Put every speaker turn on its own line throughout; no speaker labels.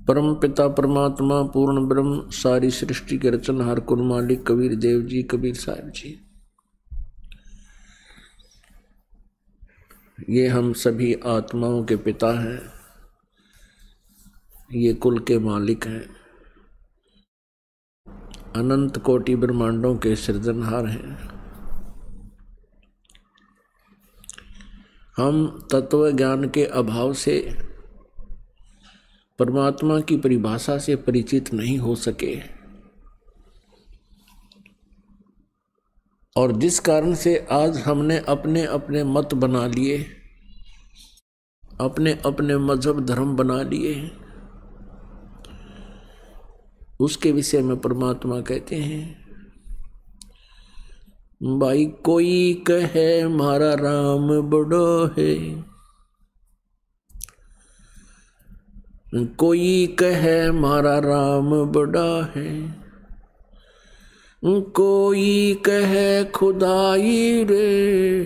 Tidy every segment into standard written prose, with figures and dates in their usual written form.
परम पिता परमात्मा पूर्ण ब्रह्म सारी सृष्टि के रचनहार कुल मालिक कबीर देव जी, कबीर साहिब जी, ये हम सभी आत्माओं के पिता हैं, ये कुल के मालिक हैं, अनंत कोटि ब्रह्मांडों के सृजनहार हैं। हम तत्व ज्ञान के अभाव से परमात्मा की परिभाषा से परिचित नहीं हो सके, और जिस कारण से आज हमने अपने अपने मत बना लिए, अपने अपने मजहब धर्म बना लिए, उसके विषय में परमात्मा कहते हैं, भाई कोई कहे मारा राम बड़ो है, कोई कहे मारा राम बड़ा है, कोई कहे खुदाई रे,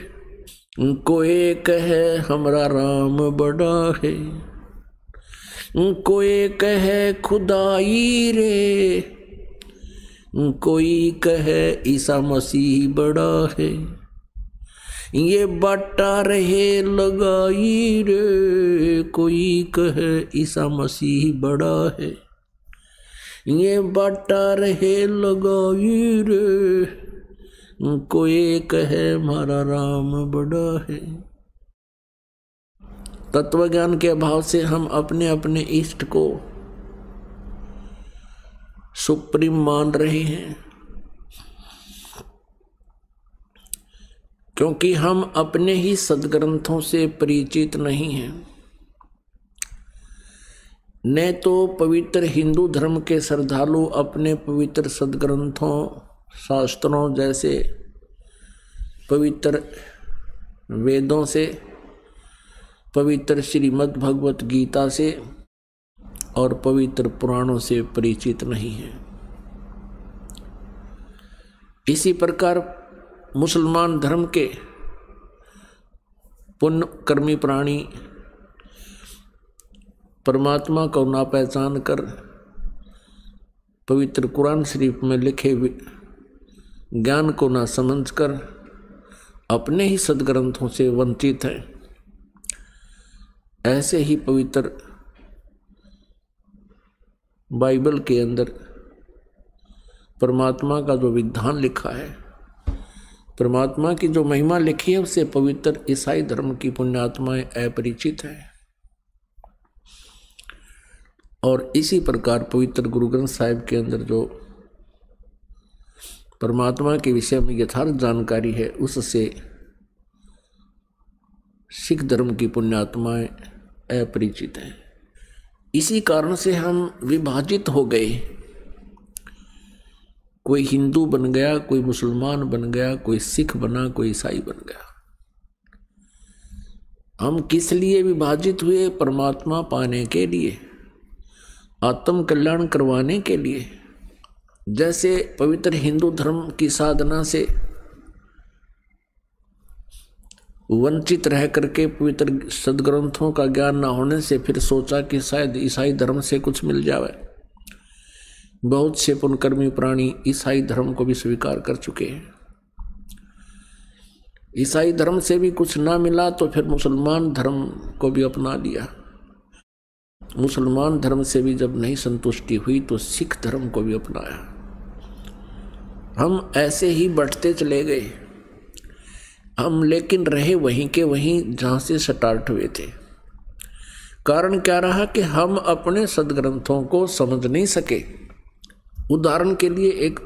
कोई कहे हमरा राम बड़ा है, कोई कहे खुदाई रे, कोई कहे ईसा मसीह बड़ा है, ये बाटा रहे लगाई रे, कोई कहे ईसा मसीह बड़ा है, ये बाटा रहे लगाई रे, कोई कहे हमारा राम बड़ा है। तत्व ज्ञान के अभाव से हम अपने अपने इष्ट को सुप्रीम मान रहे हैं, क्योंकि हम अपने ही सदग्रंथों से परिचित नहीं हैं। न तो पवित्र हिंदू धर्म के श्रद्धालु अपने पवित्र सदग्रंथों शास्त्रों जैसे पवित्र वेदों से, पवित्र श्रीमद् भगवत गीता से और पवित्र पुराणों से परिचित नहीं हैं। इसी प्रकार मुसलमान धर्म के पुण्य कर्मी प्राणी परमात्मा को ना पहचान कर पवित्र कुरान शरीफ में लिखे ज्ञान को ना समझकर अपने ही सदग्रंथों से वंचित हैं। ऐसे ही पवित्र बाइबल के अंदर परमात्मा का जो विधान लिखा है, परमात्मा की जो महिमा लिखी है, उससे पवित्र ईसाई धर्म की पुण्यात्माएं अपरिचित हैं। और इसी प्रकार पवित्र गुरु ग्रंथ साहिब के अंदर जो परमात्मा के विषय में यथार्थ जानकारी है, उससे सिख धर्म की पुण्यात्माएं अपरिचित हैं। इसी कारण से हम विभाजित हो गए। कोई हिंदू बन गया, कोई मुसलमान बन गया, कोई सिख बना, कोई ईसाई बन गया। हम किस लिए विभाजित हुए? परमात्मा पाने के लिए, आत्म कल्याण करवाने के लिए। जैसे पवित्र हिंदू धर्म की साधना से वंचित रह करके पवित्र सदग्रंथों का ज्ञान न होने से फिर सोचा कि शायद ईसाई धर्म से कुछ मिल जाए। बहुत से पुण्यकर्मी प्राणी ईसाई धर्म को भी स्वीकार कर चुके हैं। ईसाई धर्म से भी कुछ ना मिला तो फिर मुसलमान धर्म को भी अपना लिया। मुसलमान धर्म से भी जब नहीं संतुष्टि हुई तो सिख धर्म को भी अपनाया। हम ऐसे ही बढ़ते चले गए। हम लेकिन रहे वहीं के वहीं जहाँ से स्टार्ट हुए थे। कारण क्या रहा कि हम अपने सदग्रंथों को समझ नहीं सके। उदाहरण के लिए एक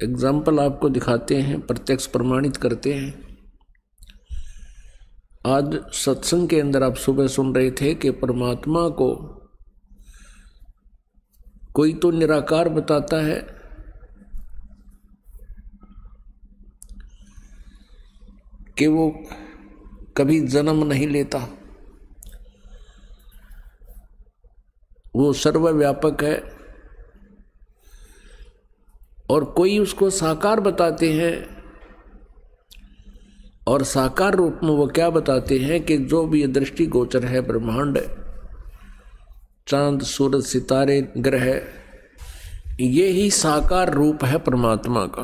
एग्जाम्पल आपको दिखाते हैं, प्रत्यक्ष प्रमाणित करते हैं। आज सत्संग के अंदर आप सुबह सुन रहे थे कि परमात्मा को कोई तो निराकार बताता है, कि वो कभी जन्म नहीं लेता, वो सर्वव्यापक है। और कोई उसको साकार बताते हैं, और साकार रूप में वो क्या बताते हैं कि जो भी ये दृष्टि गोचर है ब्रह्मांड, चांद सूरज सितारे ग्रह, ये ही साकार रूप है परमात्मा का।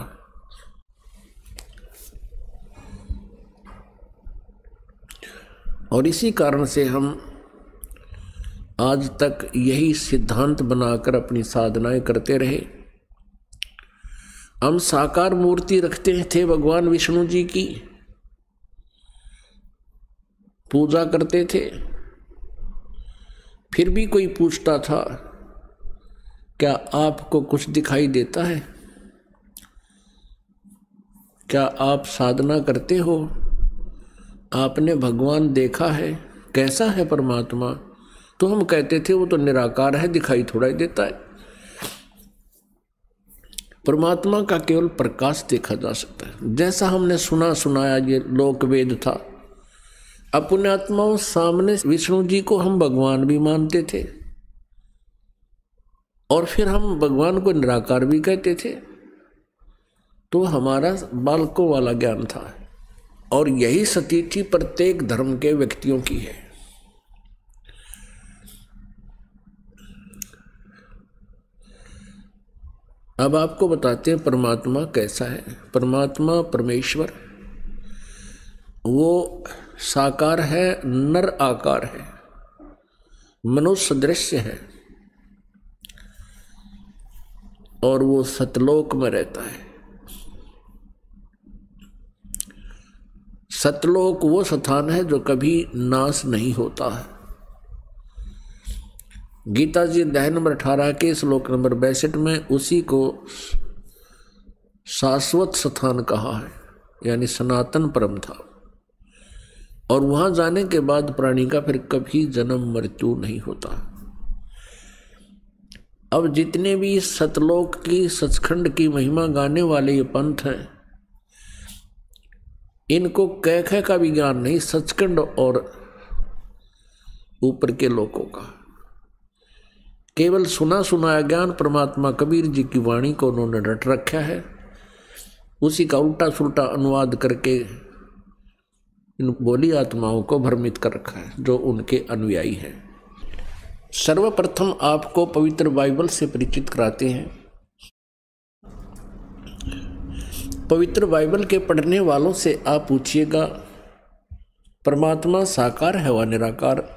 और इसी कारण से हम आज तक यही सिद्धांत बनाकर अपनी साधनाएं करते रहे। हम साकार मूर्ति रखते थे, भगवान विष्णु जी की पूजा करते थे। फिर भी कोई पूछता था, क्या आपको कुछ दिखाई देता है? क्या आप साधना करते हो? आपने भगवान देखा है? कैसा है परमात्मा? तो हम कहते थे वो तो निराकार है, दिखाई थोड़ा ही देता है। परमात्मा का केवल प्रकाश देखा जा सकता है। जैसा हमने सुना सुनाया ये लोक वेद था। अपने आत्माओं सामने विष्णु जी को हम भगवान भी मानते थे और फिर हम भगवान को निराकार भी कहते थे। तो हमारा बालकों वाला ज्ञान था और यही स्थिति प्रत्येक धर्म के व्यक्तियों की है। अब आपको बताते हैं परमात्मा कैसा है। परमात्मा परमेश्वर वो साकार है, नर आकार है, मनुष्य दृश्य है और वो सतलोक में रहता है। सतलोक वो स्थान है जो कभी नाश नहीं होता है। गीता जी अध्याय नंबर 18 के श्लोक नंबर 62 में उसी को शाश्वत स्थान कहा है, यानी सनातन परम था। और वहां जाने के बाद प्राणी का फिर कभी जन्म मृत्यु नहीं होता। अब जितने भी सतलोक की सचखंड की महिमा गाने वाले ये पंथ हैं, इनको कह कह का भी ज्ञान नहीं, सचखंड और ऊपर के लोगों का केवल सुना सुनाया ज्ञान परमात्मा कबीर जी की वाणी को उन्होंने रट रखा है। उसी का उल्टा सुल्टा अनुवाद करके इन बोली आत्माओं को भ्रमित कर रखा है जो उनके अनुयायी हैं। सर्वप्रथम आपको पवित्र बाइबल से परिचित कराते हैं। पवित्र बाइबल के पढ़ने वालों से आप पूछिएगा परमात्मा साकार है व निराकार?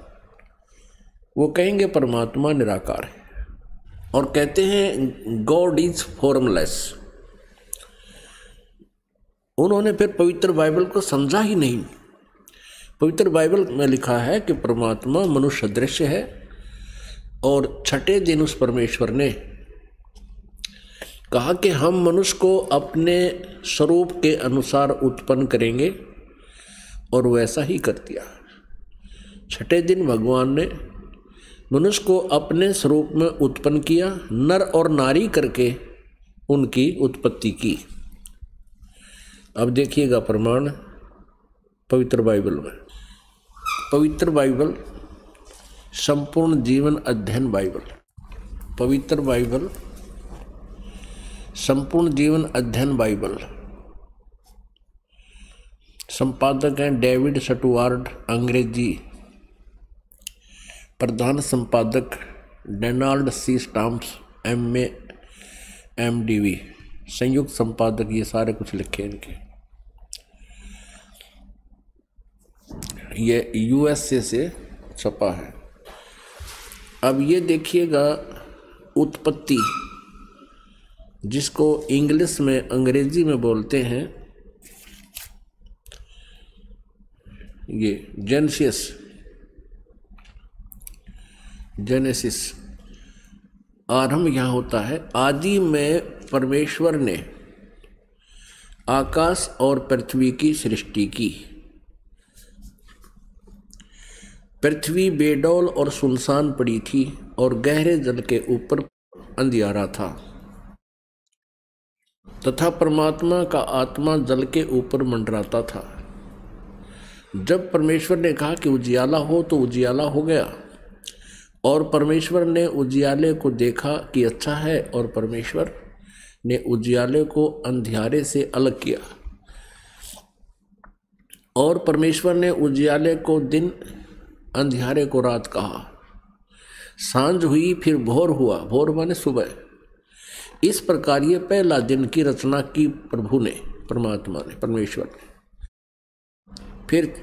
वो कहेंगे परमात्मा निराकार है और कहते हैं गॉड इज फॉर्मलेस। उन्होंने फिर पवित्र बाइबल को समझा ही नहीं। पवित्र बाइबल में लिखा है कि परमात्मा मनुष्य दृश्य है और छठे दिन उस परमेश्वर ने कहा कि हम मनुष्य को अपने स्वरूप के अनुसार उत्पन्न करेंगे और वैसा ही कर दिया। छठे दिन भगवान ने मनुष्य को अपने स्वरूप में उत्पन्न किया, नर और नारी करके उनकी उत्पत्ति की। अब देखिएगा प्रमाण पवित्र बाइबल में। पवित्र बाइबल संपूर्ण जीवन अध्ययन बाइबल, पवित्र बाइबल संपूर्ण जीवन अध्ययन बाइबल, संपादक हैं डेविड स्टुअर्ट, अंग्रेजी, प्रधान संपादक Donald C Stamps, MA MDV, संयुक्त संपादक, ये सारे कुछ लिखे इनके। ये USA से छपा है। अब ये देखिएगा उत्पत्ति, जिसको इंग्लिश में अंग्रेजी में बोलते हैं ये जेनेसिस। आरंभ यहाँ होता है। आदि में परमेश्वर ने आकाश और पृथ्वी की सृष्टि की। पृथ्वी बेडौल और सुनसान पड़ी थी और गहरे जल के ऊपर अंधियारा था तथा परमात्मा का आत्मा जल के ऊपर मंडराता था। जब परमेश्वर ने कहा कि उजियाला हो तो उजियाला हो गया और परमेश्वर ने उजियाले को देखा कि अच्छा है और परमेश्वर ने उजियाले को अंधियारे से अलग किया और परमेश्वर ने उजियाले को दिन, अंधियारे को रात कहा। सांझ हुई फिर भोर हुआ, भोर माने सुबह। इस प्रकार ये पहला दिन की रचना की प्रभु ने, परमात्मा ने, परमेश्वर ने। फिर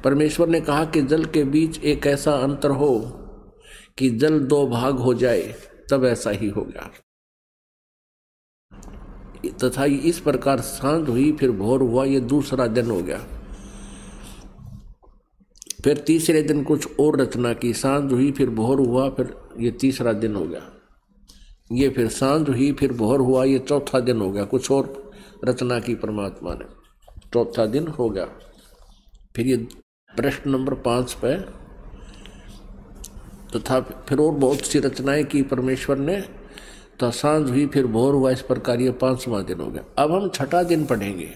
परमेश्वर ने कहा कि जल के बीच एक ऐसा अंतर हो कि जल दो भाग हो जाए, तब ऐसा ही हो गया। तथा इस प्रकार सांझ हुई फिर भोर हुआ, ये दूसरा दिन हो गया। फिर तीसरे दिन कुछ और रचना की, सांझ हुई फिर भोर हुआ, फिर ये तीसरा दिन हो गया। ये फिर सांझ हुई फिर भोर हुआ, ये चौथा दिन हो गया। कुछ और रचना की परमात्मा ने, चौथा दिन हो गया। फिर ये प्रश्न नंबर 5 पे, तथा फिर और बहुत सी रचनाएं की परमेश्वर ने। तो सांझ हुई फिर भोर हुआ, इस प्रकार ये 5वां दिन हो गया। अब हम छठा दिन पढ़ेंगे।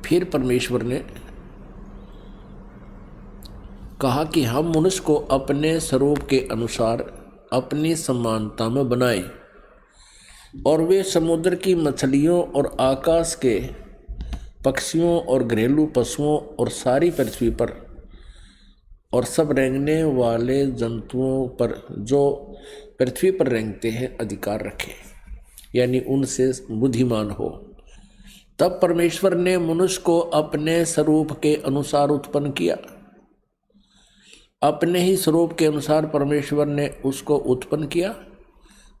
फिर परमेश्वर ने कहा कि हम मनुष्य को अपने स्वरूप के अनुसार अपनी समानता में बनाएं, और वे समुद्र की मछलियों और आकाश के पक्षियों और घरेलू पशुओं और सारी पृथ्वी पर और सब रेंगने वाले जंतुओं पर जो पृथ्वी पर रेंगते हैं अधिकार रखें, यानी उनसे बुद्धिमान हो। तब परमेश्वर ने मनुष्य को अपने स्वरूप के अनुसार उत्पन्न किया। अपने ही स्वरूप के अनुसार परमेश्वर ने उसको उत्पन्न किया,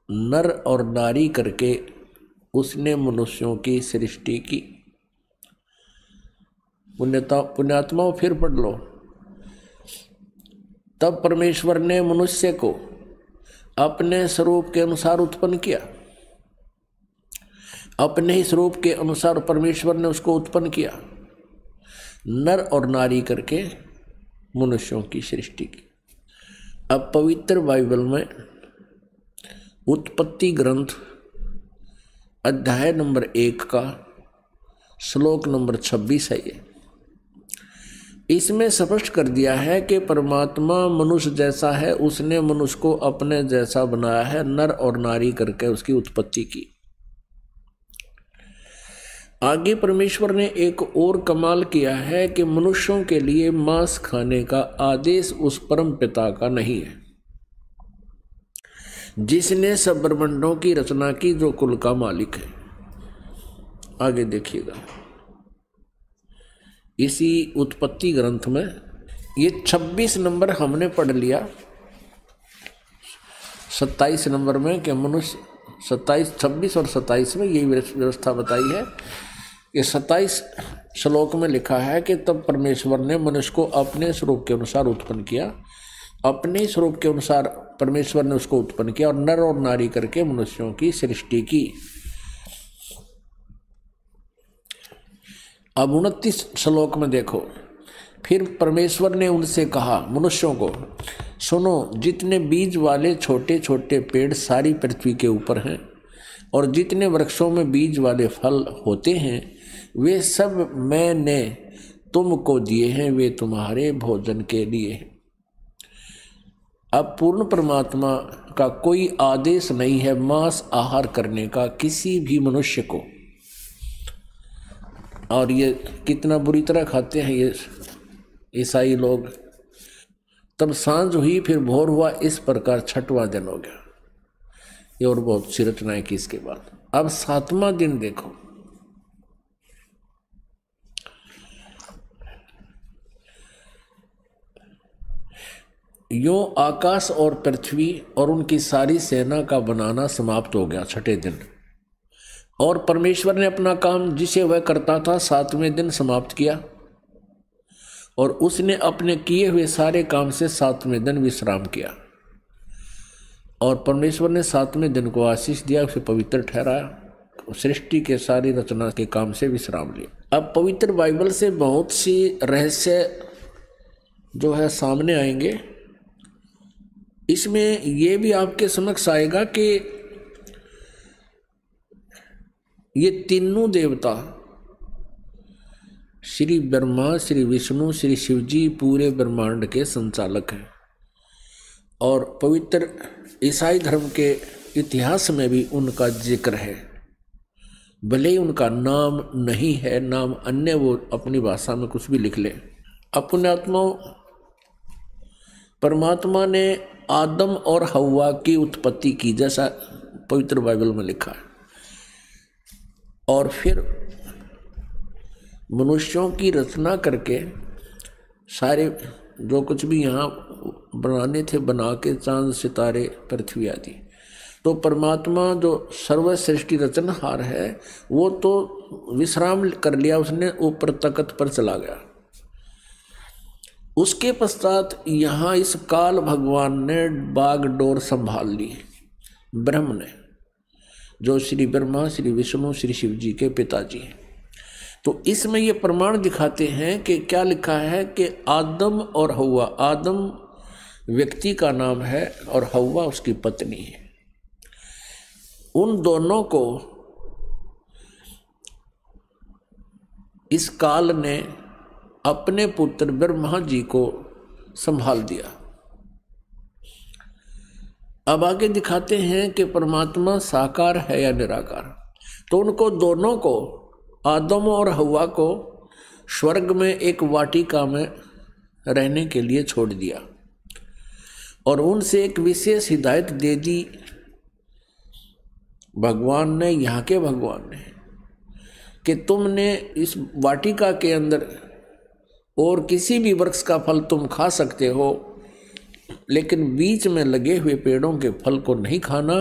नर और नारी करके उसने मनुष्यों की सृष्टि की। पुण्यात्माओं फिर पढ़ लो। तब परमेश्वर ने मनुष्य को अपने स्वरूप के अनुसार उत्पन्न किया। अपने ही स्वरूप के अनुसार परमेश्वर ने उसको उत्पन्न किया, नर और नारी करके मनुष्यों की सृष्टि की। अब पवित्र बाइबल में उत्पत्ति ग्रंथ अध्याय नंबर 1 का श्लोक नंबर 26 है। ये इसमें स्पष्ट कर दिया है कि परमात्मा मनुष्य जैसा है, उसने मनुष्य को अपने जैसा बनाया है, नर और नारी करके उसकी उत्पत्ति की। आगे परमेश्वर ने एक और कमाल किया है कि मनुष्यों के लिए मांस खाने का आदेश उस परम पिता का नहीं है जिसने सब ब्रह्मांडों की रचना की, जो कुल का मालिक है। आगे देखिएगा, इसी उत्पत्ति ग्रंथ में ये 26 नंबर हमने पढ़ लिया। 27 नंबर में कि मनुष्य 26 और 27 में यही व्यवस्था बताई है कि 27 श्लोक में लिखा है कि तब परमेश्वर ने मनुष्य को अपने स्वरूप के अनुसार उत्पन्न किया। अपने स्वरूप के अनुसार परमेश्वर ने उसको उत्पन्न किया और नर और नारी करके मनुष्यों की सृष्टि की। अब 29 श्लोक में देखो, फिर परमेश्वर ने उनसे कहा, मनुष्यों को, सुनो, जितने बीज वाले छोटे छोटे पेड़ सारी पृथ्वी के ऊपर हैं और जितने वृक्षों में बीज वाले फल होते हैं, वे सब मैंने तुमको दिए हैं, वे तुम्हारे भोजन के लिए हैं। अब पूर्ण परमात्मा का कोई आदेश नहीं है मांस आहार करने का किसी भी मनुष्य को, और ये कितना बुरी तरह खाते हैं ये ईसाई लोग। तब सांझ हुई फिर भोर हुआ, इस प्रकार 6वां दिन हो गया। ये और बहुत सी रचनाएं की इसके बाद। अब 7वां दिन देखो, यो आकाश और पृथ्वी और उनकी सारी सेना का बनाना समाप्त हो गया 6ठे दिन। और परमेश्वर ने अपना काम जिसे वह करता था 7वें दिन समाप्त किया, और उसने अपने किए हुए सारे काम से 7वें दिन विश्राम किया। और परमेश्वर ने 7वें दिन को आशीष दिया, उसे पवित्र ठहराया, सृष्टि के सारी रचना के काम से विश्राम लिया। अब पवित्र बाइबल से बहुत सी रहस्य जो है सामने आएंगे। इसमें यह भी आपके समक्ष आएगा कि ये तीनों देवता, श्री ब्रह्मा, श्री विष्णु, श्री शिव जी पूरे ब्रह्मांड के संचालक हैं। और पवित्र ईसाई धर्म के इतिहास में भी उनका जिक्र है, भले ही उनका नाम नहीं है, नाम अन्य वो अपनी भाषा में कुछ भी लिख ले। अपने आत्मा परमात्मा ने आदम और हव्वा की उत्पत्ति की, जैसा पवित्र बाइबल में लिखा है, और फिर मनुष्यों की रचना करके सारे जो कुछ भी यहाँ बनाने थे बना के, चांद सितारे पृथ्वी आदि। तो परमात्मा जो सर्वश्रेष्ठी रचनहार है वो तो विश्राम कर लिया उसने, ऊपर तख्त पर चला गया। उसके पश्चात यहाँ इस काल भगवान ने बागडोर संभाल ली, ब्रह्म ने, जो श्री ब्रह्मा, श्री विष्णु, श्री शिव जी के पिताजी हैं। तो इसमें ये प्रमाण दिखाते हैं कि क्या लिखा है कि आदम और हव्वा, आदम व्यक्ति का नाम है और हव्वा उसकी पत्नी है, उन दोनों को इस काल ने अपने पुत्र ब्रह्मा जी को संभाल दिया। अब आगे दिखाते हैं कि परमात्मा साकार है या निराकार। तो उनको दोनों को, आदम और हव्वा को, स्वर्ग में एक वाटिका में रहने के लिए छोड़ दिया और उनसे एक विशेष हिदायत दे दी भगवान ने, यहाँ के भगवान ने, कि तुमने इस वाटिका के अंदर और किसी भी वृक्ष का फल तुम खा सकते हो, लेकिन बीच में लगे हुए पेड़ों के फल को नहीं खाना,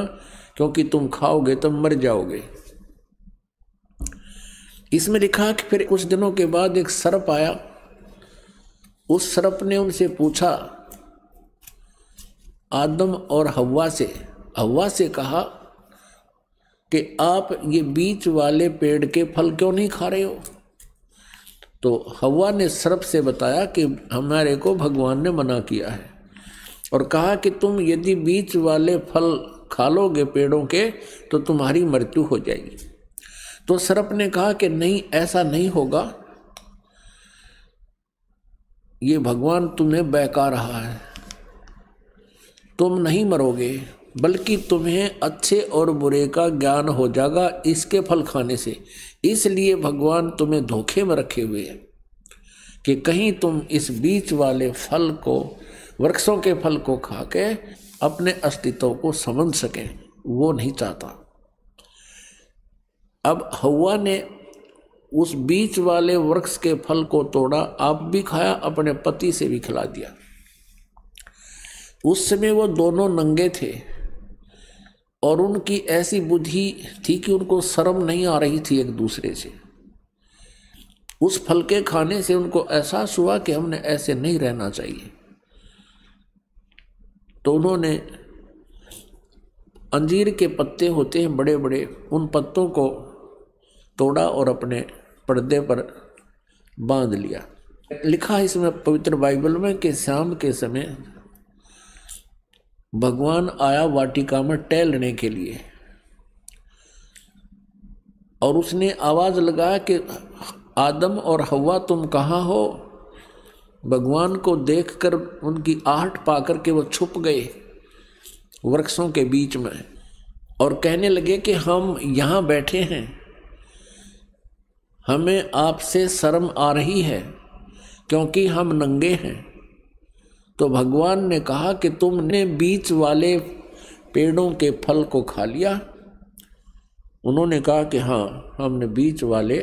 क्योंकि तुम खाओगे तो मर जाओगे। इसमें लिखा कि फिर कुछ दिनों के बाद एक सर्प आया। उस सर्प ने उनसे पूछा, आदम और हव्वा से कहा कि आप ये बीच वाले पेड़ के फल क्यों नहीं खा रहे हो? तो हव्वा ने सर्प से बताया कि हमारे को भगवान ने मना किया है और कहा कि तुम यदि बीच वाले फल खा लोगे पेड़ों के तो तुम्हारी मृत्यु हो जाएगी। तो सर्प ने कहा कि नहीं, ऐसा नहीं होगा, ये भगवान तुम्हें बहका रहा है, तुम नहीं मरोगे, बल्कि तुम्हें अच्छे और बुरे का ज्ञान हो जाएगा इसके फल खाने से। इसलिए भगवान तुम्हें धोखे में रखे हुए हैं कि कहीं तुम इस बीच वाले फल को, वृक्षों के फल को खा के अपने अस्तित्व को समझ सकें, वो नहीं चाहता। अब हव्वा ने उस बीच वाले वृक्ष के फल को तोड़ा, आप भी खाया, अपने पति से भी खिला दिया। उस समय वो दोनों नंगे थे और उनकी ऐसी बुद्धि थी कि उनको शर्म नहीं आ रही थी एक दूसरे से। उस फल के खाने से उनको एहसास हुआ कि हमने ऐसे नहीं रहना चाहिए। तो उन्होंने अंजीर के पत्ते होते हैं बड़े बड़े, उन पत्तों को तोड़ा और अपने पर्दे पर बांध लिया। लिखा है इसमें पवित्र बाइबल में कि शाम के समय भगवान आया वाटिका में टहलने के लिए और उसने आवाज लगाया कि आदम और हव्वा तुम कहाँ हो? भगवान को देखकर उनकी आहट पाकर के वो छुप गए वृक्षों के बीच में और कहने लगे कि हम यहाँ बैठे हैं, हमें आपसे शर्म आ रही है क्योंकि हम नंगे हैं। तो भगवान ने कहा कि तुमने बीच वाले पेड़ों के फल को खा लिया? उन्होंने कहा कि हाँ, हमने बीच वाले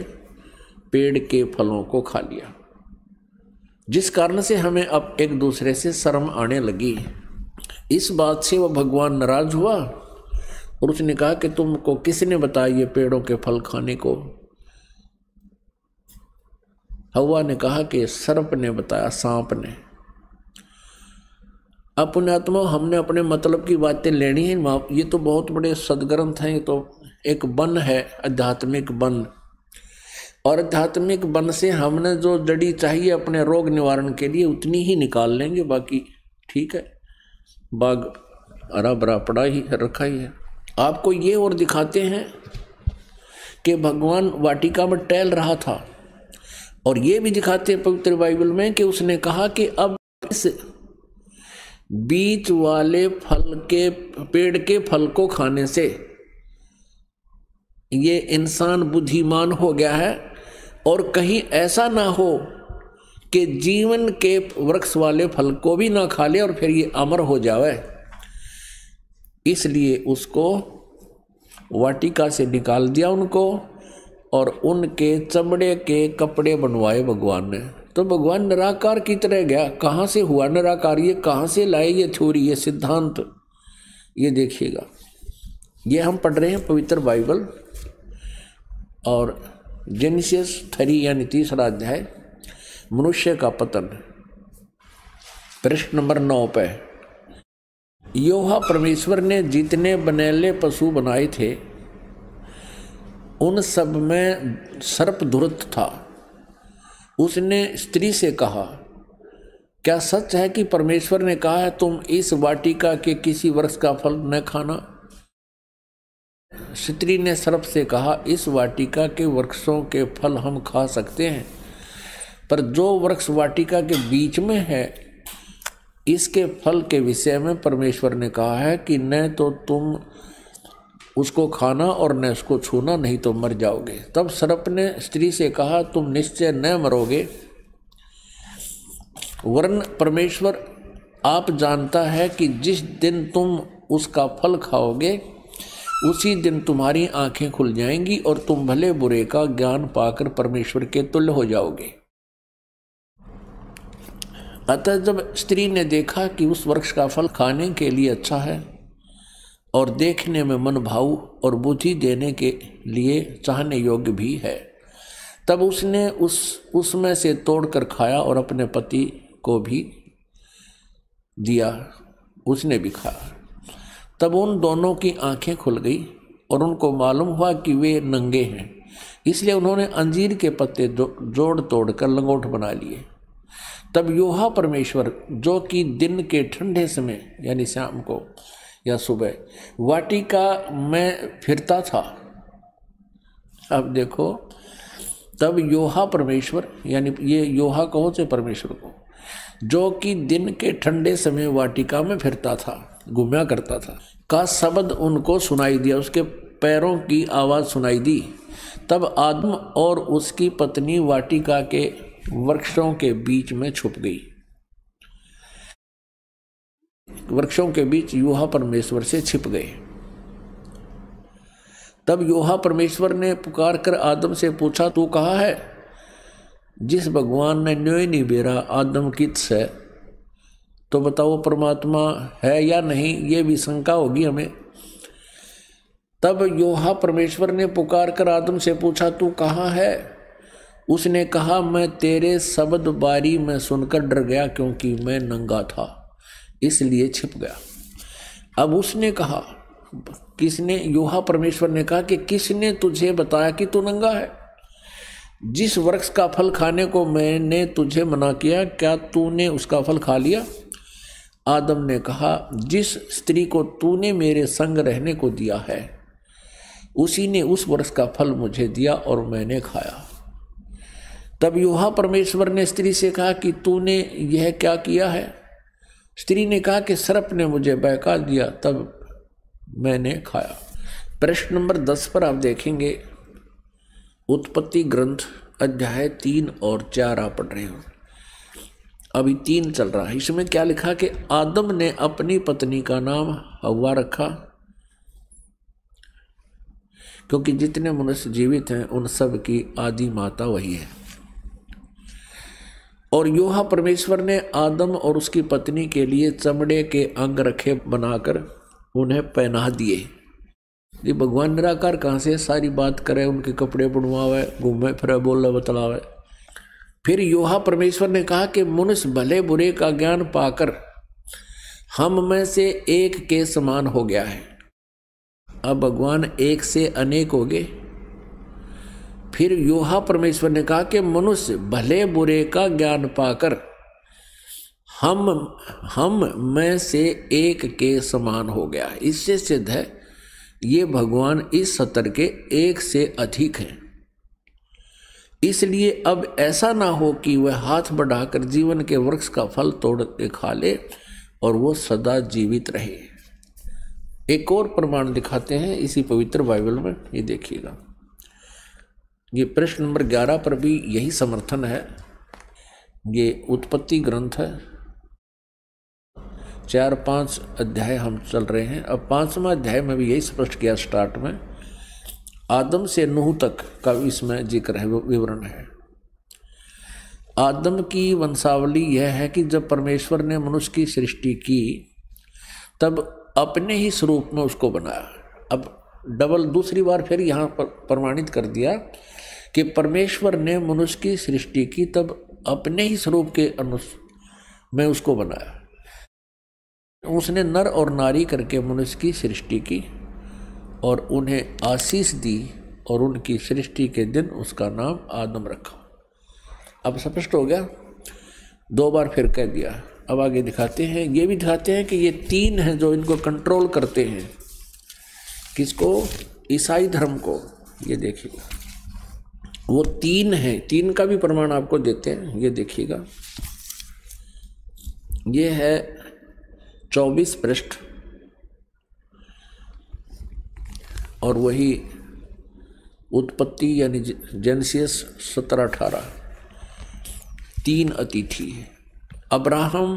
पेड़ के फलों को खा लिया, जिस कारण से हमें अब एक दूसरे से शर्म आने लगी। इस बात से वह भगवान नाराज हुआ और उसने कहा कि तुमको किसने बताया ये पेड़ों के फल खाने को? हव्वा ने कहा कि सर्प ने बताया, सांप ने। अपने आत्मा हमने अपने मतलब की बातें लेनी है। ये तो बहुत बड़े सदग्रंथ हैं, ये तो एक वन है, आध्यात्मिक वन, और आध्यात्मिक वन से हमने जो जड़ी चाहिए अपने रोग निवारण के लिए उतनी ही निकाल लेंगे, बाकी ठीक है, बाग हरा भरा पड़ा ही रखा ही है। आपको ये और दिखाते हैं कि भगवान वाटिका में टहल रहा था और ये भी दिखाते हैं पवित्र बाइबल में कि उसने कहा कि अब इस बीच वाले फल के पेड़ के फल को खाने से ये इंसान बुद्धिमान हो गया है और कहीं ऐसा ना हो कि जीवन के वृक्ष वाले फल को भी ना खा ले और फिर ये अमर हो जावे, इसलिए उसको वाटिका से निकाल दिया उनको और उनके चमड़े के कपड़े बनवाए भगवान ने। तो भगवान निराकार की तरह गया। कहाँ से हुआ निराकार, ये कहाँ से लाए ये थ्योरी, ये सिद्धांत, ये देखिएगा। ये हम पढ़ रहे हैं पवित्र बाइबल और जेनेसिस 3 यानी 3रा अध्याय, मनुष्य का पतन, पृष्ठ नंबर 9 पे। यहोवा परमेश्वर ने जितने बनेले पशु बनाए थे उन सब में सर्प धूर्त था। उसने स्त्री से कहा, क्या सच है कि परमेश्वर ने कहा है तुम इस वाटिका के किसी वृक्ष का फल न खाना? स्त्री ने सर्प से कहा, इस वाटिका के वृक्षों के फल हम खा सकते हैं, पर जो वृक्ष वाटिका के बीच में है इसके फल के विषय में परमेश्वर ने कहा है कि न तो तुम उसको खाना और न उसको छूना, नहीं तो मर जाओगे। तब सर्प ने स्त्री से कहा, तुम निश्चय न मरोगे, वरन परमेश्वर आप जानता है कि जिस दिन तुम उसका फल खाओगे उसी दिन तुम्हारी आंखें खुल जाएंगी और तुम भले बुरे का ज्ञान पाकर परमेश्वर के तुल्य हो जाओगे। अतः जब स्त्री ने देखा कि उस वृक्ष का फल खाने के लिए अच्छा है और देखने में मन भाऊ और बुद्धि देने के लिए चाहने योग्य भी है, तब उसने उसमें से तोड़कर खाया और अपने पति को भी दिया, उसने भी खाया। तब उन दोनों की आंखें खुल गई और उनको मालूम हुआ कि वे नंगे हैं, इसलिए उन्होंने अंजीर के पत्ते जोड़ तोड़ कर लंगोट बना लिए। तब यहोवा परमेश्वर जो कि दिन के ठंडे समय यानी शाम को या सुबह वाटिका में फिरता था, अब देखो, तब यहोवा परमेश्वर यानी ये यहोवा कहो से परमेश्वर को, जो कि दिन के ठंडे समय वाटिका में फिरता था, घूमया करता था, का शब्द उनको सुनाई दिया, उसके पैरों की आवाज़ सुनाई दी। तब आदम और उसकी पत्नी वाटिका के वृक्षों के बीच में छुप गई। वृक्षों के बीच यहोवा परमेश्वर से छिप गए। तब यहोवा परमेश्वर ने पुकार कर आदम से पूछा, तू कहाँ है? जिस भगवान ने न्योय नहीं बेरा आदम किस है, तो बताओ परमात्मा है या नहीं, ये भी शंका होगी हमें। तब यहोवा परमेश्वर ने पुकार कर आदम से पूछा, तू कहाँ है? उसने कहा, मैं तेरे शब्द बारी में सुनकर डर गया, क्योंकि मैं नंगा था इसलिए छिप गया। अब उसने कहा, किसने? यहोवा परमेश्वर ने कहा कि किसने तुझे बताया कि तू नंगा है? जिस वृक्ष का फल खाने को मैंने तुझे मना किया, क्या तूने उसका फल खा लिया? आदम ने कहा, जिस स्त्री को तूने मेरे संग रहने को दिया है उसी ने उस वृक्ष का फल मुझे दिया और मैंने खाया। तब यहोवा परमेश्वर ने स्त्री से कहा कि तूने यह क्या किया है? स्त्री ने कहा कि सर्प ने मुझे बहका दिया, तब मैंने खाया। प्रश्न नंबर 10 पर आप देखेंगे, उत्पत्ति ग्रंथ अध्याय 3 और 4 आप पढ़ रहे हो, अभी 3 चल रहा है। इसमें क्या लिखा कि आदम ने अपनी पत्नी का नाम हव्वा रखा, क्योंकि जितने मनुष्य जीवित हैं उन सब की आदि माता वही है। और यहोवा परमेश्वर ने आदम और उसकी पत्नी के लिए चमड़े के अंग रखे बनाकर उन्हें पहना दिए। ये भगवान निराकार कहाँ से सारी बात करे, उनके कपड़े बनवावे, घूमे फिरे, बोले बतलावे। फिर यहोवा परमेश्वर ने कहा कि मनुष्य भले बुरे का ज्ञान पाकर हम में से एक के समान हो गया है। अब भगवान एक से अनेक हो गए। फिर यहोवा परमेश्वर ने कहा कि मनुष्य भले बुरे का ज्ञान पाकर हम में से एक के समान हो गया। इससे सिद्ध है ये भगवान इस सतर के एक से अधिक हैं। इसलिए अब ऐसा ना हो कि वह हाथ बढ़ाकर जीवन के वृक्ष का फल तोड़ के खा ले और वो सदा जीवित रहे। एक और प्रमाण दिखाते हैं इसी पवित्र बाइबल में, ये देखिएगा। ये प्रश्न नंबर 11 पर भी यही समर्थन है ये उत्पत्ति ग्रंथ है। 4-5 अध्याय हम चल रहे हैं। अब 5वां अध्याय में भी यही स्पष्ट किया स्टार्ट में, आदम से नूह तक का इसमें जिक्र है, विवरण है। आदम की वंशावली यह है कि जब परमेश्वर ने मनुष्य की सृष्टि की तब अपने ही स्वरूप में उसको बनाया। अब डबल दूसरी बार फिर यहाँ पर प्रमाणित कर दिया कि परमेश्वर ने मनुष्य की सृष्टि की तब अपने ही स्वरूप के में उसको बनाया। उसने नर और नारी करके मनुष्य की सृष्टि की और उन्हें आशीष दी और उनकी सृष्टि के दिन उसका नाम आदम रखा। अब स्पष्ट हो गया, 2 बार फिर कह दिया। अब आगे दिखाते हैं, ये भी दिखाते हैं कि ये 3 हैं जो इनको कंट्रोल करते हैं। किसको? ईसाई धर्म को। ये देखिएगा, वो 3 हैं। 3 का भी प्रमाण आपको देते हैं। ये देखिएगा, ये है 24 पृष्ठ और वही उत्पत्ति यानी जेनेसिस 17-18। 3 अतिथि है। अब्राहम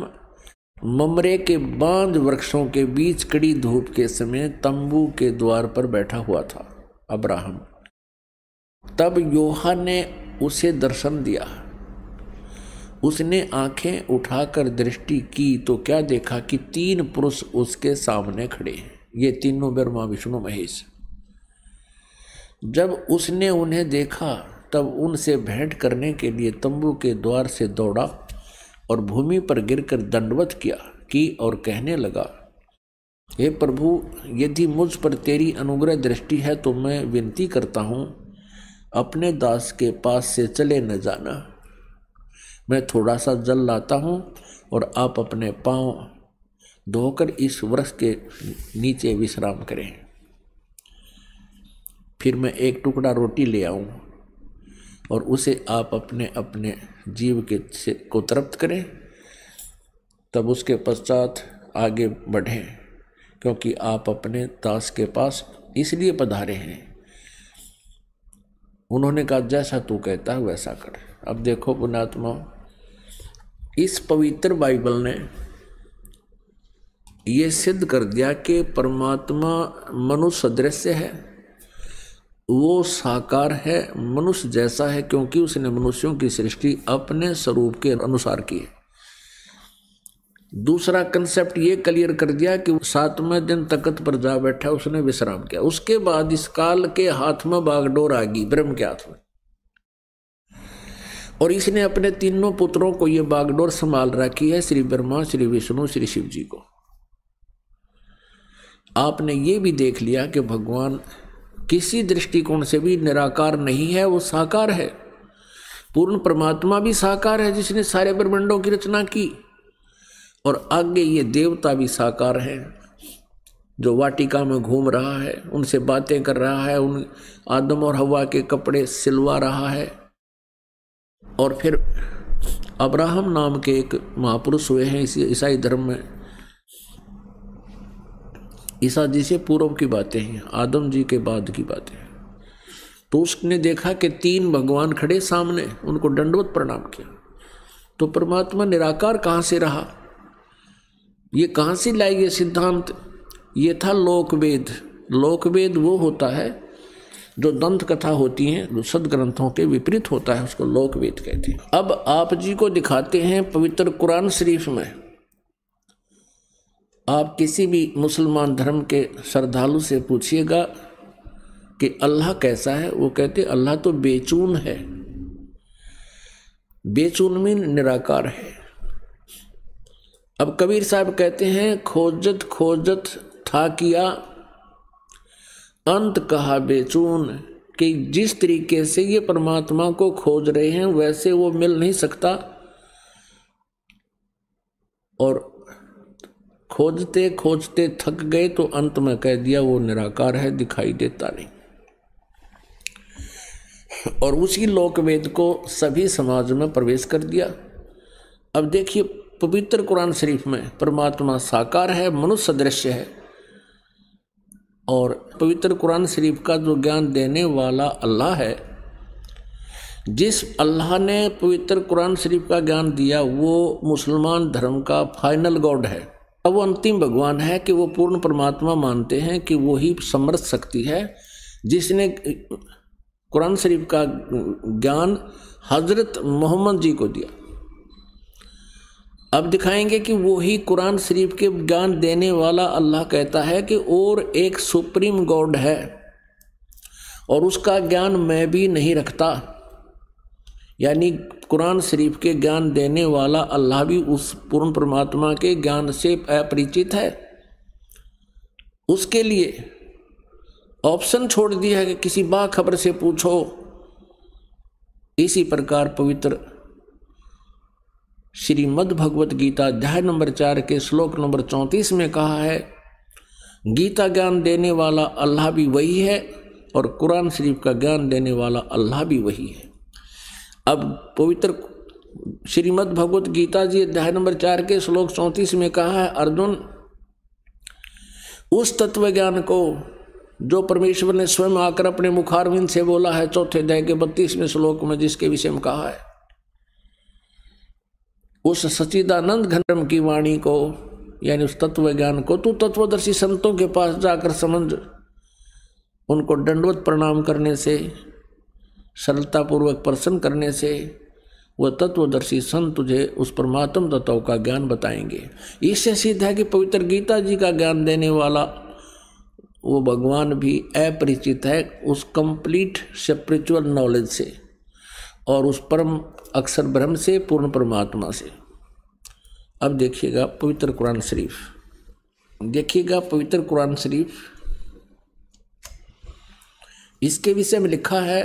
ममरे के बांज वृक्षों के बीच कड़ी धूप के समय तंबू के द्वार पर बैठा हुआ था अब्राहम। तब यूहन्ना ने उसे दर्शन दिया। उसने आंखें उठाकर दृष्टि की तो क्या देखा कि 3 पुरुष उसके सामने खड़े हैं। ये तीनों ब्रह्मा विष्णु महेश। जब उसने उन्हें देखा तब उनसे भेंट करने के लिए तंबू के द्वार से दौड़ा और भूमि पर गिरकर दंडवत की और कहने लगा, हे प्रभु, यदि मुझ पर तेरी अनुग्रह दृष्टि है तो मैं विनती करता हूँ, अपने दास के पास से चले न जाना। मैं थोड़ा सा जल लाता हूँ और आप अपने पांव धोकर इस वृक्ष के नीचे विश्राम करें। फिर मैं एक टुकड़ा रोटी ले आऊँ और उसे आप अपने अपने जीव को तृप्त करें, तब उसके पश्चात आगे बढ़ें, क्योंकि आप अपने दास के पास इसलिए पधारे हैं। उन्होंने कहा, जैसा तू कहता है वैसा कर। अब देखो पुण्यात्मा, इस पवित्र बाइबल ने ये सिद्ध कर दिया कि परमात्मा मनुष्य सदृश है, वो साकार है, मनुष्य जैसा है, क्योंकि उसने मनुष्यों की सृष्टि अपने स्वरूप के अनुसार की है। दूसरा कंसेप्ट ये क्लियर कर दिया कि 7वें दिन तख्त पर जा बैठा, उसने विश्राम किया। उसके बाद इस काल के हाथ में बागडोर आ गई, ब्रह्म के हाथ में, और इसने अपने तीनों पुत्रों को ये बागडोर संभाल रखी है, श्री ब्रह्मा, श्री विष्णु, श्री शिव जी को। आपने ये भी देख लिया कि भगवान किसी दृष्टिकोण से भी निराकार नहीं है, वो साकार है। पूर्ण परमात्मा भी साकार है जिसने सारे ब्रह्मांडों की रचना की, और आगे ये देवता भी साकार है जो वाटिका में घूम रहा है, उनसे बातें कर रहा है, उन आदम और हवा के कपड़े सिलवा रहा है। और फिर अब्राहम नाम के एक महापुरुष हुए हैं इसी ईसाई धर्म में। ईसा जी से पूर्व की बातें हैं, आदम जी के बाद की बातें। तो उसने देखा कि 3 भगवान खड़े सामने, उनको दंडवत प्रणाम किया। तो परमात्मा निराकार कहाँ से रहा? ये कहाँ से लाई ये सिद्धांत? ये था लोकवेद। लोकवेद वो होता है जो दंत कथा होती है, जो सदग्रंथों के विपरीत होता है, उसको लोकवेद कहते हैं। अब आप जी को दिखाते हैं पवित्र कुरान शरीफ में। आप किसी भी मुसलमान धर्म के श्रद्धालु से पूछिएगा कि अल्लाह कैसा है, वो कहते अल्लाह तो बेचून है। बेचून में निराकार है। अब कबीर साहब कहते हैं, खोजत खोजत था किया अंत कहा बेचून, कि जिस तरीके से ये परमात्मा को खोज रहे हैं वैसे वो मिल नहीं सकता, और खोजते खोजते थक गए तो अंत में कह दिया वो निराकार है, दिखाई देता नहीं। और उसी लोकवेद को सभी समाज में प्रवेश कर दिया। अब देखिए पवित्र कुरान शरीफ में परमात्मा साकार है, मनुष्य सदृश है, और पवित्र कुरान शरीफ का जो ज्ञान देने वाला अल्लाह है, जिस अल्लाह ने पवित्र कुरान शरीफ का ज्ञान दिया वो मुसलमान धर्म का फाइनल गॉड है। अब वो अंतिम भगवान है कि वो पूर्ण परमात्मा मानते हैं कि वो ही समर्थ शक्ति है जिसने कुरान शरीफ का ज्ञान हजरत मोहम्मद जी को दिया। अब दिखाएंगे कि वो ही कुरान शरीफ के ज्ञान देने वाला अल्लाह कहता है कि और एक सुप्रीम गॉड है और उसका ज्ञान मैं भी नहीं रखता, यानी कुरान शरीफ के ज्ञान देने वाला अल्लाह भी उस पूर्ण परमात्मा के ज्ञान से अपरिचित है। उसके लिए ऑप्शन छोड़ दिया है कि किसी बाखबर से पूछो। इसी प्रकार पवित्र श्रीमद् भगवत गीता अध्याय नंबर 4 के श्लोक नंबर 34 में कहा है, गीता ज्ञान देने वाला अल्लाह भी वही है और कुरान शरीफ का ज्ञान देने वाला अल्लाह भी वही है। अब पवित्र श्रीमद् भगवत गीता जी अध्याय नंबर 4 के श्लोक 34 में कहा है, अर्जुन उस तत्व ज्ञान को जो परमेश्वर ने स्वयं आकर अपने मुखारविंद से बोला है चौथे अध्याय के 32वें श्लोक में, जिसके विषय में कहा है, उस सच्चिदानंद घनम की वाणी को यानी उस तत्व ज्ञान को तू तत्वदर्शी संतों के पास जाकर समझ, उनको दंडवत प्रणाम करने से, सरलतापूर्वक प्रसन्न करने से वह तत्वदर्शी संत तुझे उस परमात्म तत्व का ज्ञान बताएंगे। इससे सिद्ध है कि पवित्र गीता जी का ज्ञान देने वाला वो भगवान भी अपरिचित है उस कंप्लीट स्पिरिचुअल नॉलेज से और उस परम अक्षर ब्रह्म से, पूर्ण परमात्मा से। अब देखिएगा पवित्र कुरान शरीफ, देखिएगा पवित्र कुरान शरीफ, इसके विषय में लिखा है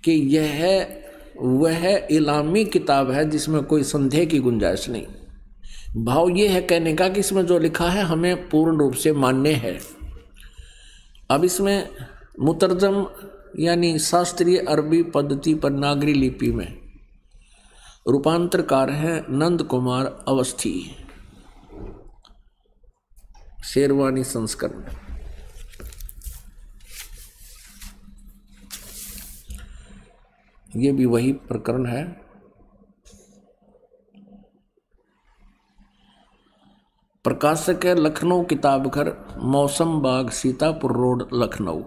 कि यह वह इलामी किताब है जिसमें कोई संदेह की गुंजाइश नहीं। भाव ये है कहने का कि इसमें जो लिखा है हमें पूर्ण रूप से मान्य है। अब इसमें मुतरजम यानी शास्त्रीय अरबी पद्धति पर नागरी लिपि में रूपांतरकार हैं नंद कुमार अवस्थी, शेरवानी संस्करण। ये भी वही प्रकरण है। प्रकाशक है लखनऊ किताब घर, मौसम बाग, सीतापुर रोड, लखनऊ।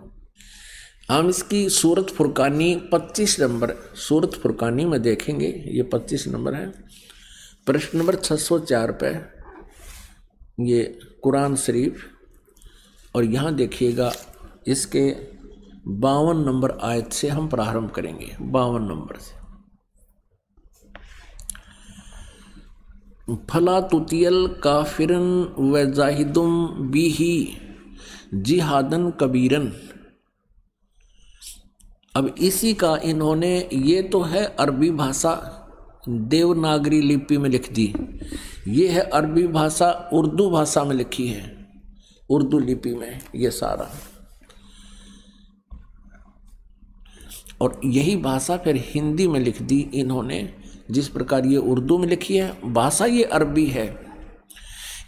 हम इसकी सूरत फुरकानी 25 नंबर सूरत फुरकानी में देखेंगे, ये 25 नंबर है, प्रश्न नंबर 604 पे ये कुरान शरीफ। और यहाँ देखिएगा इसके 52 नंबर आयत से हम प्रारंभ करेंगे, 52 नंबर से। फला तुतियल काफिरन व जाहिदुम बिही जिहादन कबीरन। अब इसी का इन्होंने, ये तो है अरबी भाषा देवनागरी लिपि में लिख दी, ये है अरबी भाषा उर्दू भाषा में लिखी है, उर्दू लिपि में ये सारा, और यही भाषा फिर हिंदी में लिख दी इन्होंने। जिस प्रकार ये उर्दू में लिखी है भाषा ये अरबी है,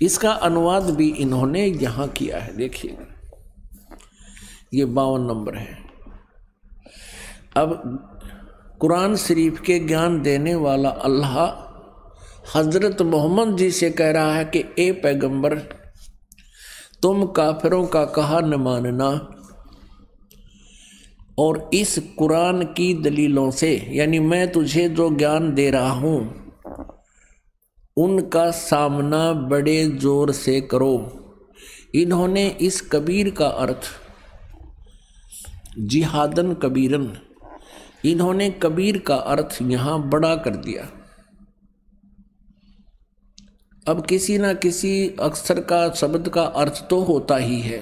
इसका अनुवाद भी इन्होंने यहाँ किया है। देखिए ये 52 नंबर है। अब कुरान शरीफ के ज्ञान देने वाला अल्लाह हजरत मोहम्मद जी से कह रहा है कि ए पैगंबर, तुम काफिरों का कहा न मानना और इस कुरान की दलीलों से, यानी मैं तुझे जो ज्ञान दे रहा हूँ उनका सामना बड़े जोर से करो। इन्होंने इस कबीर का अर्थ जिहादन कबीरन, इन्होंने कबीर का अर्थ यहाँ बड़ा कर दिया। अब किसी ना किसी अक्षर का, शब्द का अर्थ तो होता ही है।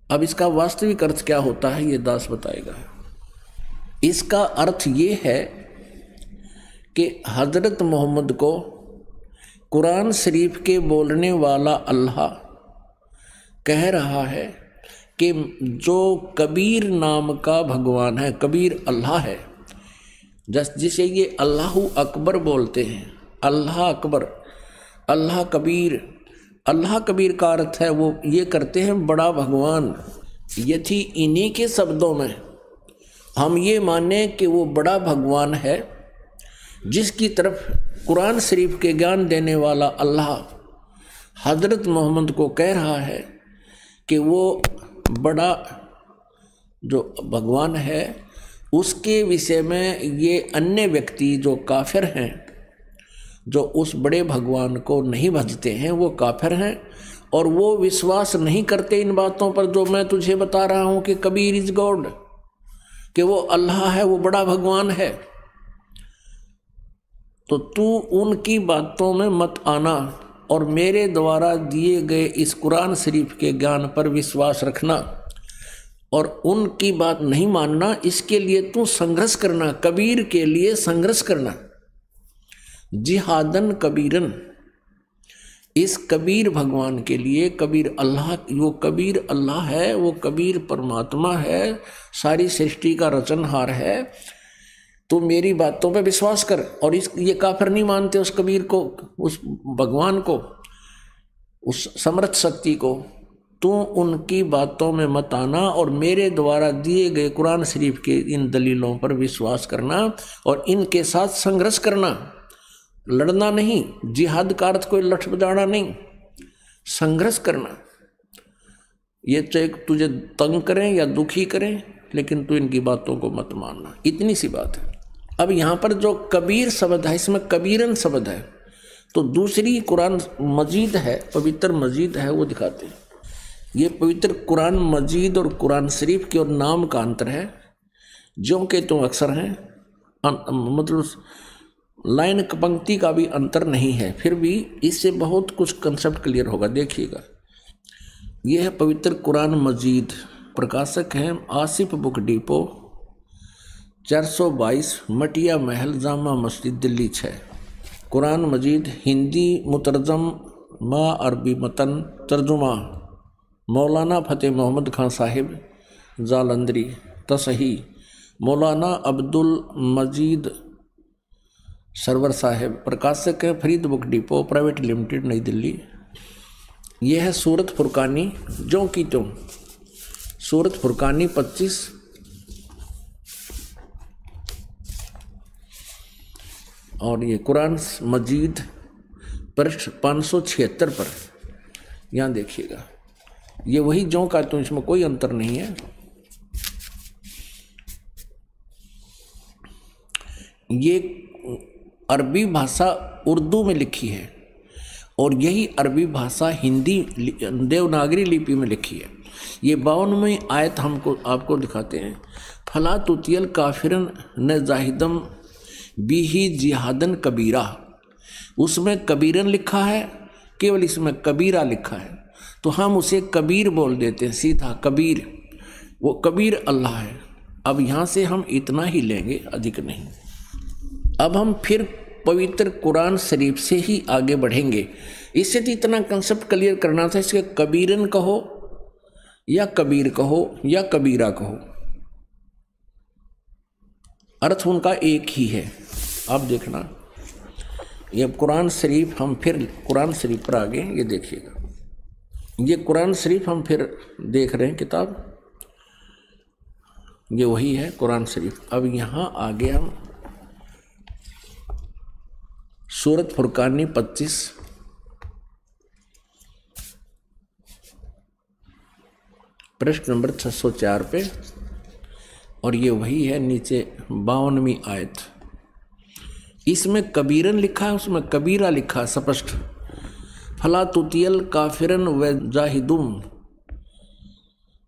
अब इसका वास्तविक अर्थ क्या होता है ये दास बताएगा। इसका अर्थ ये है कि हजरत मोहम्मद को कुरान शरीफ के बोलने वाला अल्लाह कह रहा है कि जो कबीर नाम का भगवान है, कबीर अल्लाह है, जिसे ये अल्लाहु अकबर बोलते हैं, अल्लाह अकबर, अल्लाह कबीर। अल्लाह कबीर का अर्थ है वो ये करते हैं बड़ा भगवान। यदि इन्हीं के शब्दों में हम ये माने कि वो बड़ा भगवान है, जिसकी तरफ कुरान शरीफ के ज्ञान देने वाला अल्लाह हजरत मोहम्मद को कह रहा है कि वो बड़ा जो भगवान है, उसके विषय में ये अन्य व्यक्ति जो काफिर हैं, जो उस बड़े भगवान को नहीं भजते हैं, वो काफिर हैं और वो विश्वास नहीं करते इन बातों पर जो मैं तुझे बता रहा हूँ कि कबीर इज गॉड, कि वो अल्लाह है, वो बड़ा भगवान है। तो तू उनकी बातों में मत आना और मेरे द्वारा दिए गए इस कुरान शरीफ के ज्ञान पर विश्वास रखना और उनकी बात नहीं मानना। इसके लिए तू संघर्ष करना, कबीर के लिए संघर्ष करना, जिहादन कबीरन, इस कबीर भगवान के लिए। कबीर अल्लाह, वो कबीर अल्लाह है, वो कबीर परमात्मा है, सारी सृष्टि का रचनहार है। तो मेरी बातों पे विश्वास कर। और ये काफिर नहीं मानते उस कबीर को, उस भगवान को, उस समर्थ शक्ति को। तू उनकी बातों में मत आना और मेरे द्वारा दिए गए कुरान शरीफ के इन दलीलों पर विश्वास करना और इनके साथ संघर्ष करना, लड़ना नहीं। जिहाद का अर्थ कोई लठ बजाना नहीं, संघर्ष करना। ये चाहे तुझे तंग करें या दुखी करें, लेकिन तू इनकी बातों को मत मानना। इतनी सी बात है। अब यहाँ पर जो कबीर शब्द है, इसमें कबीरन शब्द है, तो दूसरी कुरान मजीद है, पवित्र मजीद है, वो दिखाते हैं। ये पवित्र कुरान मजीद और कुरान शरीफ के और नाम का अंतर है, जो कि तो अक्सर हैं, मतलब लाइन पंक्ति का भी अंतर नहीं है, फिर भी इससे बहुत कुछ कंसेप्ट क्लियर होगा। देखिएगा, यह है पवित्र कुरान मजीद, प्रकाशक हैं आसिफ बुक डिपो, 422 मटिया महल, जामा मस्जिद, दिल्ली 6। कुरान मजीद हिंदी मुतरजम मा अरबी मतन, तर्जुमा मौलाना फ़तेह मोहम्मद खान साहिब जालंधरी, तसही मौलाना अब्दुल मजीद सरवर साहिब, प्रकाशक है Farid book depot private limited, नई दिल्ली। यह है सूरत फुरकानी, जो की त्यों सूरत फुरकानी 25 और ये कुरान मजीद पृष्ठ 576 पर। यहाँ देखिएगा, ये वही जो का त्यों, इसमें कोई अंतर नहीं है। ये अरबी भाषा उर्दू में लिखी है और यही अरबी भाषा हिंदी देवनागरी लिपि में लिखी है। ये 52वें आयत हमको आपको दिखाते हैं। फला तुतियल काफिरन न जाहिदम बिही जिहादन कबीरा, उसमें कबीरन लिखा है, केवल इसमें कबीरा लिखा है, तो हम उसे कबीर बोल देते हैं, सीधा कबीर। वो कबीर अल्लाह है। अब यहाँ से हम इतना ही लेंगे, अधिक नहीं। अब हम फिर पवित्र कुरान शरीफ से ही आगे बढ़ेंगे। इससे तो इतना कंसेप्ट क्लियर करना था, इसके कबीरन कहो या कबीर कहो या कबीरा कहो, अर्थ उनका एक ही है। अब देखना, ये कुरान शरीफ, हम फिर कुरान शरीफ पर आगे, ये देखिएगा, ये कुरान शरीफ हम फिर देख रहे हैं किताब, ये वही है कुरान शरीफ। अब यहाँ आगे हम सूरत फुरकानी 25 पृष्ठ नंबर 604 पे, और ये वही है नीचे 52वीं आयत। इसमें कबीरन लिखा है, उसमें कबीरा लिखा है स्पष्ट। फला तुतियल काफिरन व जाहिदुम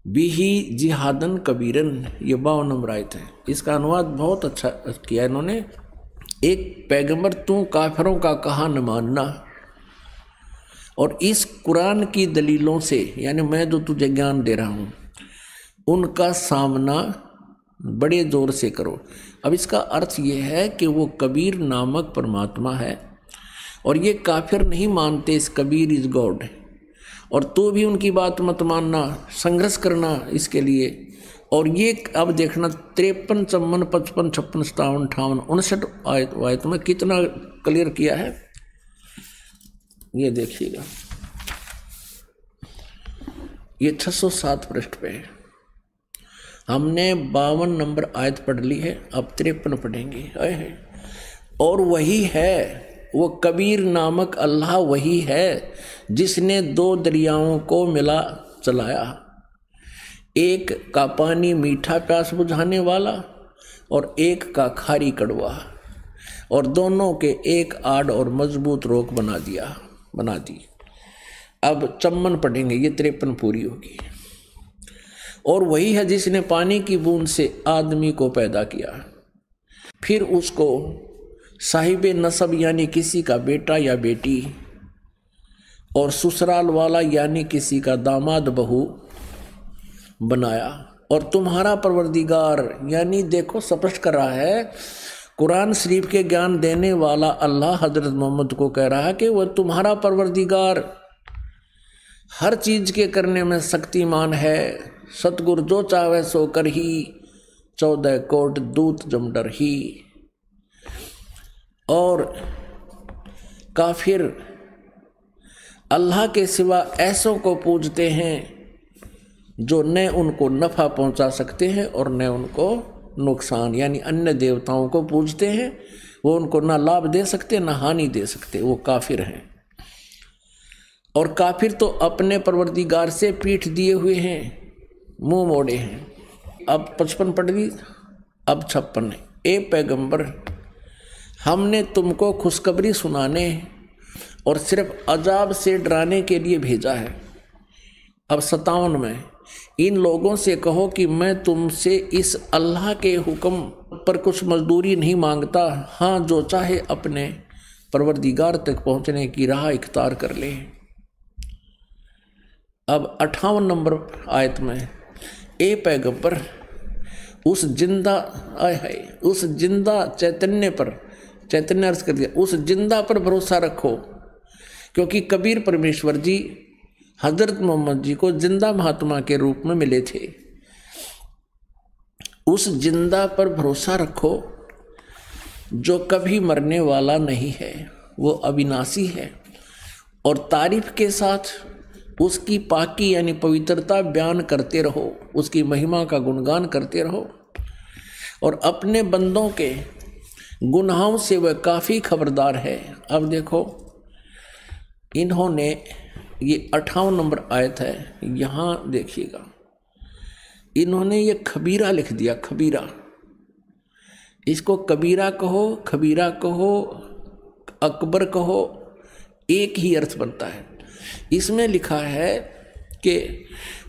बिही जिहादन कबीरन, ये 52 नंबर आयत है। इसका अनुवाद बहुत अच्छा किया इन्होंने। एक पैगंबर तू काफिरों का कहा न मानना, और इस कुरान की दलीलों से, यानी मैं जो तुझे ज्ञान दे रहा हूँ, उनका सामना बड़े जोर से करो। अब इसका अर्थ ये है कि वो कबीर नामक परमात्मा है और ये काफिर नहीं मानते इस कबीर इज गॉड, और तो भी उनकी बात मत मानना, संघर्ष करना इसके लिए। और ये अब देखना 53, 54, 55, 56, 57, 58, 59 आयत में कितना क्लियर किया है, ये देखिएगा। ये 607 पृष्ठ पे है। हमने 52 नंबर आयत पढ़ ली है, अब 53 पढ़ेंगे। और वही है वो कबीर नामक अल्लाह, वही है जिसने 2 दरियाओं को मिला चलाया, एक का पानी मीठा प्यास बुझाने वाला और एक का खारी कड़वा, और दोनों के एक आड़ और मजबूत रोक बना दी। अब 54 पढ़ेंगे, ये 53 पूरी होगी। और वही है जिसने पानी की बूंद से आदमी को पैदा किया, फिर उसको साहिब नसब यानी किसी का बेटा या बेटी, और ससुराल वाला यानी किसी का दामाद बहू बनाया। और तुम्हारा परवरदिगार, यानी देखो स्पष्ट कर रहा है, कुरान शरीफ के ज्ञान देने वाला अल्लाह हजरत मोहम्मद को कह रहा है कि वह तुम्हारा परवरदिगार हर चीज के करने में शक्तिमान है, सतगुरु जो चाहे सो कर ही, 14 कोट दूत जमडर ही। और काफिर अल्लाह के सिवा ऐसों को पूजते हैं जो न उनको नफा पहुंचा सकते हैं और न उनको नुकसान, यानी अन्य देवताओं को पूजते हैं, वो उनको ना लाभ दे सकते ना हानि दे सकते, वो काफिर हैं। और काफिर तो अपने परवरदिगार से पीठ दिए हुए हैं, मुंह मोड़े हैं। अब 55 पढ़ ली, अब 56। ए पैगंबर, हमने तुमको खुशखबरी सुनाने और सिर्फ अजाब से डराने के लिए भेजा है। अब 57 में, इन लोगों से कहो कि मैं तुमसे इस अल्लाह के हुक्म पर कुछ मजदूरी नहीं मांगता, हाँ जो चाहे अपने परवरदिगार तक पहुंचने की राह इख्तियार कर ले। अब 58 नंबर आयत में, ए पैगंबर, उस जिंदा उस जिंदा चैतन्य पर, चैतन्य अर्थ कर दिया, उस जिंदा पर भरोसा रखो, क्योंकि कबीर परमेश्वर जी हजरत मोहम्मद जी को जिंदा महात्मा के रूप में मिले थे। उस जिंदा पर भरोसा रखो जो कभी मरने वाला नहीं है, वो अविनाशी है। और तारीफ के साथ उसकी पाकी यानी पवित्रता बयान करते रहो, उसकी महिमा का गुणगान करते रहो। और अपने बंदों के गुनाहों से वह काफ़ी खबरदार है। अब देखो, इन्होंने ये 58 नंबर आयत है, यहाँ देखिएगा, इन्होंने ये खबीरा लिख दिया, खबीरा। इसको कबीरा कहो, खबीरा कहो, अकबर कहो, एक ही अर्थ बनता है। इसमें लिखा है कि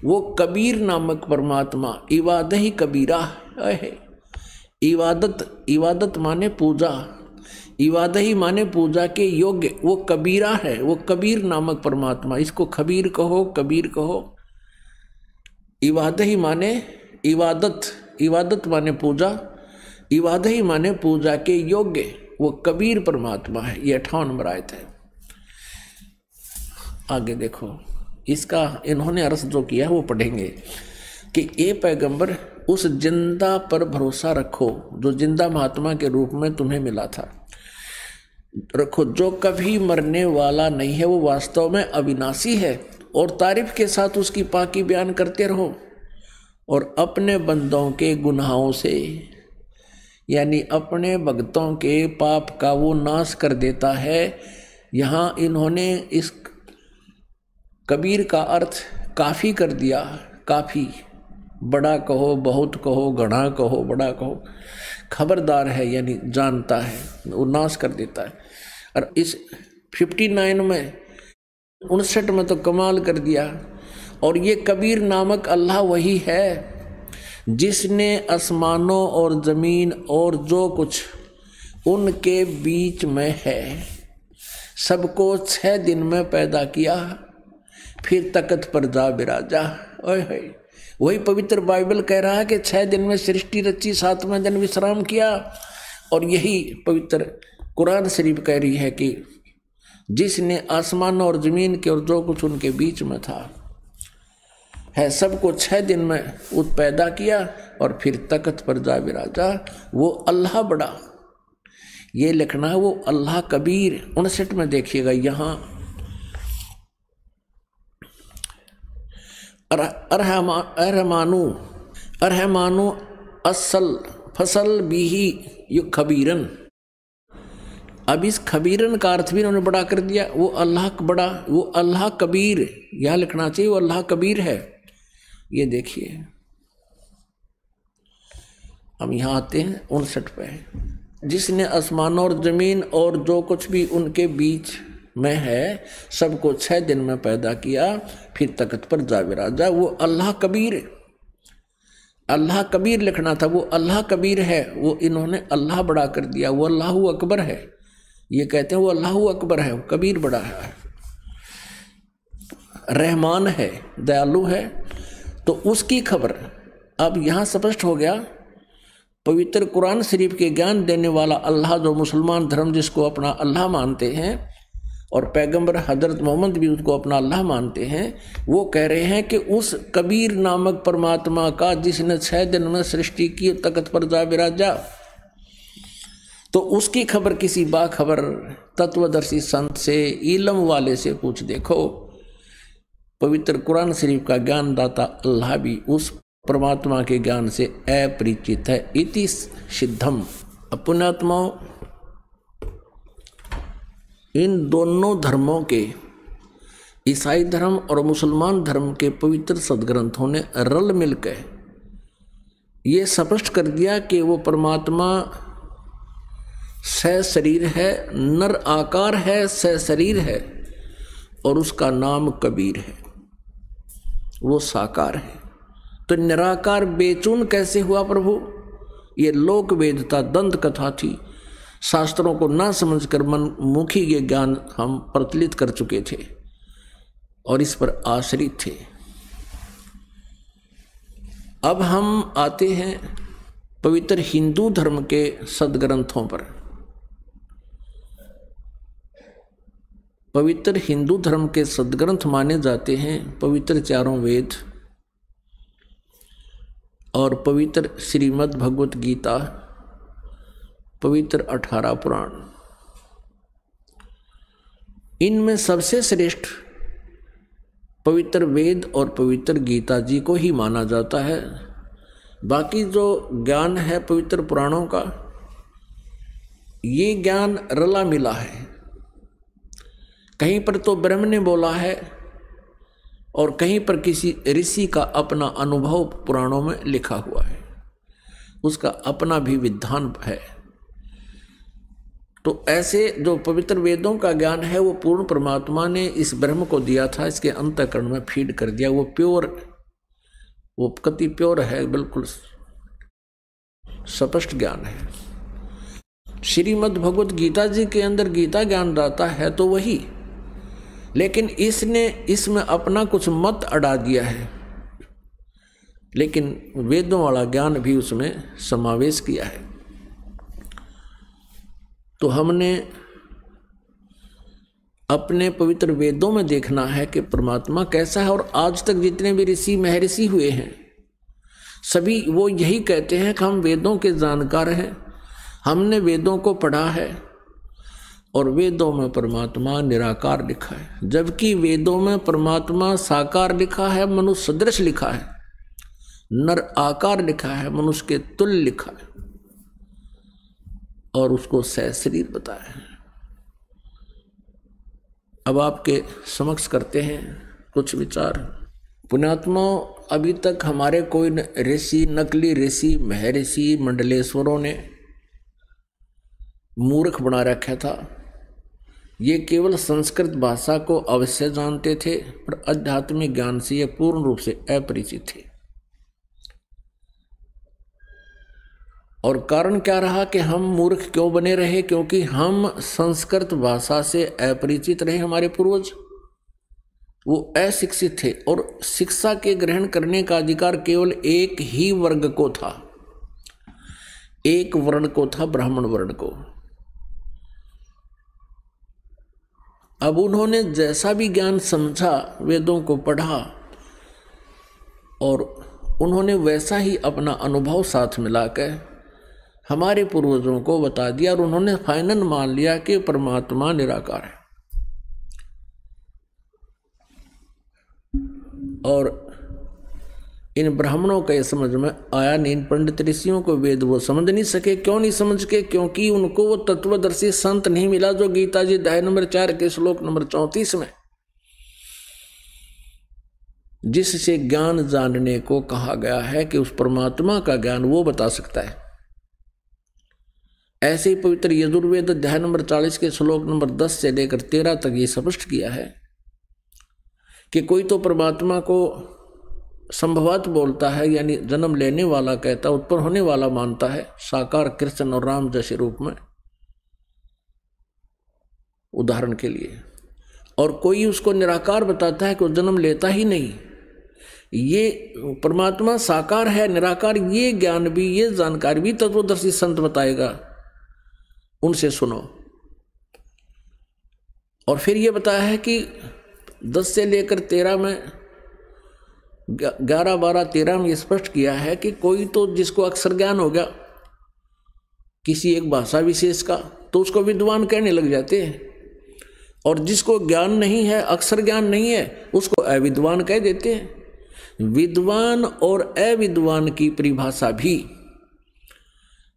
वो कबीर नामक परमात्मा, इबादत ही कबीरा है। इबादत माने पूजा, इबादत ही माने पूजा के योग्य, वो कबीरा है, वो कबीर नामक परमात्मा। इसको खबीर कहो, कबीर कहो। इबादत ही माने इबादत माने पूजा, इबादत ही माने पूजा के योग्य, वो कबीर परमात्मा है। ये 58 नंबर आयत है। आगे देखो, इसका इन्होंने अर्थ जो किया वो पढ़ेंगे कि ए पैगंबर, उस जिंदा पर भरोसा रखो जो जिंदा महात्मा के रूप में तुम्हें मिला था, रखो, जो कभी मरने वाला नहीं है, वो वास्तव में अविनाशी है। और तारीफ के साथ उसकी पाकी बयान करते रहो। और अपने बंदों के गुनाहों से, यानी अपने भक्तों के पाप का वो नाश कर देता है। यहाँ इन्होंने इस कबीर का अर्थ काफ़ी कर दिया। काफ़ी, बड़ा कहो, बहुत कहो, घना कहो, बड़ा कहो, खबरदार है यानी जानता है, वो नाश कर देता है। और इस 59 में 59 में तो कमाल कर दिया। और ये कबीर नामक अल्लाह वही है जिसने आसमानों और ज़मीन और जो कुछ उनके बीच में है सबको 6 दिन में पैदा किया, फिर तख्त पर जा बिराजा। ओए, वही पवित्र बाइबल कह रहा है कि 6 दिन में सृष्टि रची, 7वें दिन विश्राम किया। और यही पवित्र कुरान शरीफ कह रही है कि जिसने आसमान और ज़मीन के और जो कुछ उनके बीच में था है सबको 6 दिन में पैदा किया और फिर तख्त पर जा बिराजा। वो अल्लाह बड़ा, ये लिखना है, वो अल्लाह कबीर। 59 में देखिएगा, यहाँ अरहमानु रहमानो असल फसल बीही यु खबीरन। अब इस खबीरन का अर्थ भी उन्होंने बड़ा कर दिया। वो अल्लाह बड़ा, वो अल्लाह कबीर, यह लिखना चाहिए वो अल्लाह कबीर है। ये देखिए, हम यहाँ आते हैं 59 पे, जिसने आसमान और जमीन और जो कुछ भी उनके बीच में है सबको 6 दिन में पैदा किया, फिर तख्त पर जा विराजा। वो अल्लाह कबीर, अल्लाह कबीर लिखना था, वो अल्लाह कबीर है। वो इन्होंने अल्लाह बड़ा कर दिया, वो अल्लाह अकबर है। ये कहते हैं वो अल्लाह अकबर है, वो कबीर बड़ा है। रहमान है, दयालु है, तो उसकी खबर अब यहाँ स्पष्ट हो गया। पवित्र कुरान शरीफ के ज्ञान देने वाला अल्लाह, जो मुसलमान धर्म जिसको अपना अल्लाह मानते हैं, और पैगंबर हजरत मोहम्मद भी उसको अपना अल्लाह मानते हैं, वो कह रहे हैं कि उस कबीर नामक परमात्मा का जिसने 6 दिन में सृष्टि की, तख्त पर जा विराजा, तो उसकी खबर किसी बाखबर तत्वदर्शी संत से, इल्म वाले से पूछ देखो। पवित्र कुरान शरीफ का ज्ञान दाता अल्लाह भी उस परमात्मा के ज्ञान से अपरिचित है। इति सिद्धम। पुण्यात्माओं, इन दोनों धर्मों के, ईसाई धर्म और मुसलमान धर्म के पवित्र सदग्रंथों ने रल मिलकर ये स्पष्ट कर दिया कि वो परमात्मा सशरीर है, नर आकार है, सशरीर है, और उसका नाम कबीर है, वो साकार है। तो निराकार बेचून कैसे हुआ प्रभु? ये लोक वेदता दंत कथा थी। शास्त्रों को ना समझकर मनमुखी ये ज्ञान हम प्रचलित कर चुके थे और इस पर आश्रित थे। अब हम आते हैं पवित्र हिंदू धर्म के सदग्रंथों पर। पवित्र हिंदू धर्म के सदग्रंथ माने जाते हैं पवित्र 4 वेद और पवित्र श्रीमद् भगवत गीता, पवित्र 18 पुराण। इनमें सबसे श्रेष्ठ पवित्र वेद और पवित्र गीता जी को ही माना जाता है। बाकी जो ज्ञान है पवित्र पुराणों का, ये ज्ञान रला मिला है। कहीं पर तो ब्रह्म ने बोला है और कहीं पर किसी ऋषि का अपना अनुभव पुराणों में लिखा हुआ है, उसका अपना भी विधान है। तो ऐसे जो पवित्र वेदों का ज्ञान है वो पूर्ण परमात्मा ने इस ब्रह्म को दिया था, इसके अंतःकरण में फीड कर दिया। वो प्योर, वो कति प्योर है, बिल्कुल स्पष्ट ज्ञान है। श्रीमद् भगवत गीता जी के अंदर गीता ज्ञान दाता है तो वही, लेकिन इसने इसमें अपना कुछ मत अड़ा दिया है, लेकिन वेदों वाला ज्ञान भी उसमें समावेश किया है। तो हमने अपने पवित्र वेदों में देखना है कि परमात्मा कैसा है। और आज तक जितने भी ऋषि महर्षि हुए हैं सभी वो यही कहते हैं कि हम वेदों के जानकार हैं, हमने वेदों को पढ़ा है और वेदों में परमात्मा निराकार लिखा है, जबकि वेदों में परमात्मा साकार लिखा है, मनुष्य सदृश लिखा है, नर आकार लिखा है, मनुष्य के तुल्य लिखा है, और उसको सशरीर बताया है। अब आपके समक्ष करते हैं कुछ विचार। पुण्यात्माओं, अभी तक हमारे कोई ऋषि, नकली ऋषि, महर्षि, मंडलेश्वरों ने मूर्ख बना रखा था। ये केवल संस्कृत भाषा को अवश्य जानते थे, पर आध्यात्मिक ज्ञान से ये पूर्ण रूप से अपरिचित थे। और कारण क्या रहा कि हम मूर्ख क्यों बने रहे? क्योंकि हम संस्कृत भाषा से अपरिचित रहे। हमारे पूर्वज वो अशिक्षित थे और शिक्षा के ग्रहण करने का अधिकार केवल एक ही वर्ग को था, एक वर्ण को था, ब्राह्मण वर्ण को। अब उन्होंने जैसा भी ज्ञान समझा, वेदों को पढ़ा और उन्होंने वैसा ही अपना अनुभव साथ मिलाकर हमारे पूर्वजों को बता दिया, और उन्होंने फाइनल मान लिया कि परमात्मा निराकार है। और इन ब्राह्मणों का ये समझ में आया नहीं, इन पंडित ऋषियों को वेद वो समझ नहीं सके। क्यों नहीं समझ के? क्योंकि उनको वो तत्वदर्शी संत नहीं मिला जो गीता जी अध्याय नंबर 4 के श्लोक नंबर 34 में जिससे ज्ञान जानने को कहा गया है कि उस परमात्मा का ज्ञान वो बता सकता है। ऐसे ही पवित्र यजुर्वेद अध्याय नंबर 40 के श्लोक नंबर 10 से लेकर 13 तक ये स्पष्ट किया है कि कोई तो परमात्मा को संभवत बोलता है, यानी जन्म लेने वाला कहता, उत्पन्न होने वाला मानता है, साकार कृष्ण और राम जैसे रूप में उदाहरण के लिए, और कोई उसको निराकार बताता है कि वो जन्म लेता ही नहीं। ये परमात्मा साकार है, निराकार, ये ज्ञान भी, ये जानकारी भी तत्वदर्शी संत बताएगा, उनसे सुनो। और फिर ये बताया है कि 10 से लेकर 13 में 11, 12, 13 में स्पष्ट किया है कि कोई तो जिसको अक्षर ज्ञान हो गया किसी एक भाषा विशेष का, तो उसको विद्वान कहने लग जाते हैं, और जिसको ज्ञान नहीं है, अक्षर ज्ञान नहीं है, उसको अविद्वान कह देते हैं। विद्वान और अविद्वान की परिभाषा भी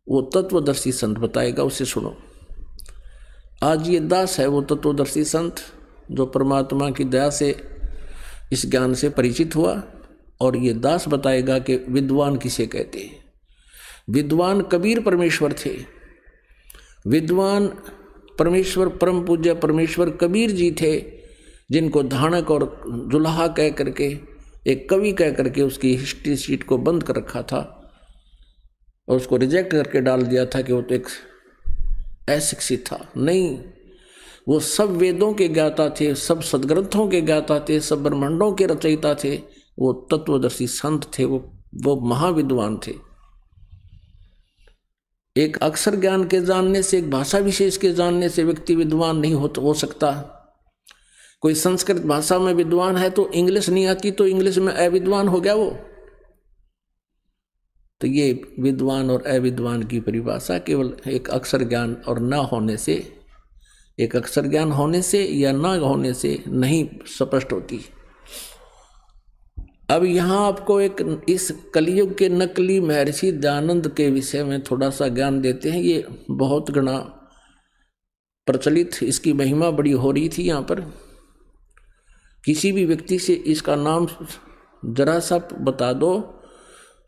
वो तत्वदर्शी संत बताएगा, उसे सुनो। आज ये दास है वो तत्वदर्शी संत जो परमात्मा की दया से इस ज्ञान से परिचित हुआ, और ये दास बताएगा कि विद्वान किसे कहते हैं। विद्वान कबीर परमेश्वर थे, विद्वान परमेश्वर परम पूज्य परमेश्वर कबीर जी थे, जिनको धानक और जुल्हा कह करके, एक कवि कह करके उसकी हिस्ट्री शीट को बंद कर रखा था और उसको रिजेक्ट करके डाल दिया था कि वो तो एक अशिक्षित था। नहीं, वो सब वेदों के ज्ञाता थे, सब सदग्रंथों के ज्ञाता थे, सब ब्रह्मांडों के रचयिता थे, वो तत्वदर्शी संत थे, वो महाविद्वान थे। एक अक्षर ज्ञान के जानने से, एक भाषा विशेष के जानने से व्यक्ति विद्वान नहीं हो सकता। कोई संस्कृत भाषा में विद्वान है तो इंग्लिश नहीं आती तो इंग्लिश में अविद्वान हो गया वो। तो ये विद्वान और अविद्वान की परिभाषा केवल एक अक्षर ज्ञान और ना होने से, एक अक्षर ज्ञान होने से या ना होने से नहीं स्पष्ट होती। अब यहाँ आपको एक इस कलयुग के नकली महर्षि दयानंद के विषय में थोड़ा सा ज्ञान देते हैं। ये बहुत गणा प्रचलित, इसकी महिमा बड़ी हो रही थी। यहाँ पर किसी भी व्यक्ति से इसका नाम जरा सा बता दो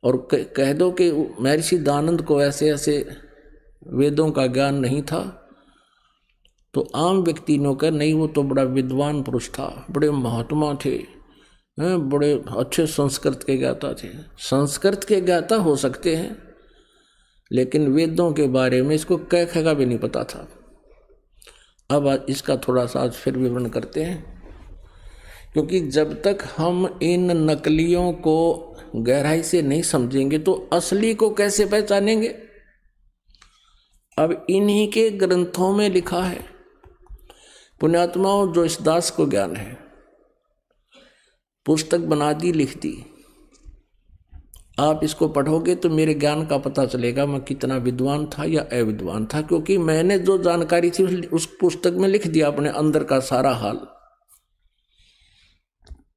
और कह दो कि महर्षि दयानंद को ऐसे ऐसे वेदों का ज्ञान नहीं था, तो आम व्यक्ति ने कहा नहीं, वो तो बड़ा विद्वान पुरुष था, बड़े महात्मा थे, बड़े अच्छे संस्कृत के ज्ञाता थे। संस्कृत के ज्ञाता हो सकते हैं, लेकिन वेदों के बारे में इसको कह का भी नहीं पता था। अब इसका थोड़ा सा आज फिर विवरण करते हैं, क्योंकि जब तक हम इन नकलियों को गहराई से नहीं समझेंगे तो असली को कैसे पहचानेंगे। अब इन्हीं के ग्रंथों में लिखा है, पुण्यात्माओं, जो इस दास को ज्ञान है, पुस्तक बना दी, लिख दी, आप इसको पढ़ोगे तो मेरे ज्ञान का पता चलेगा मैं कितना विद्वान था या अविद्वान था, क्योंकि मैंने जो जानकारी थी उस पुस्तक में लिख दिया अपने अंदर का सारा हाल।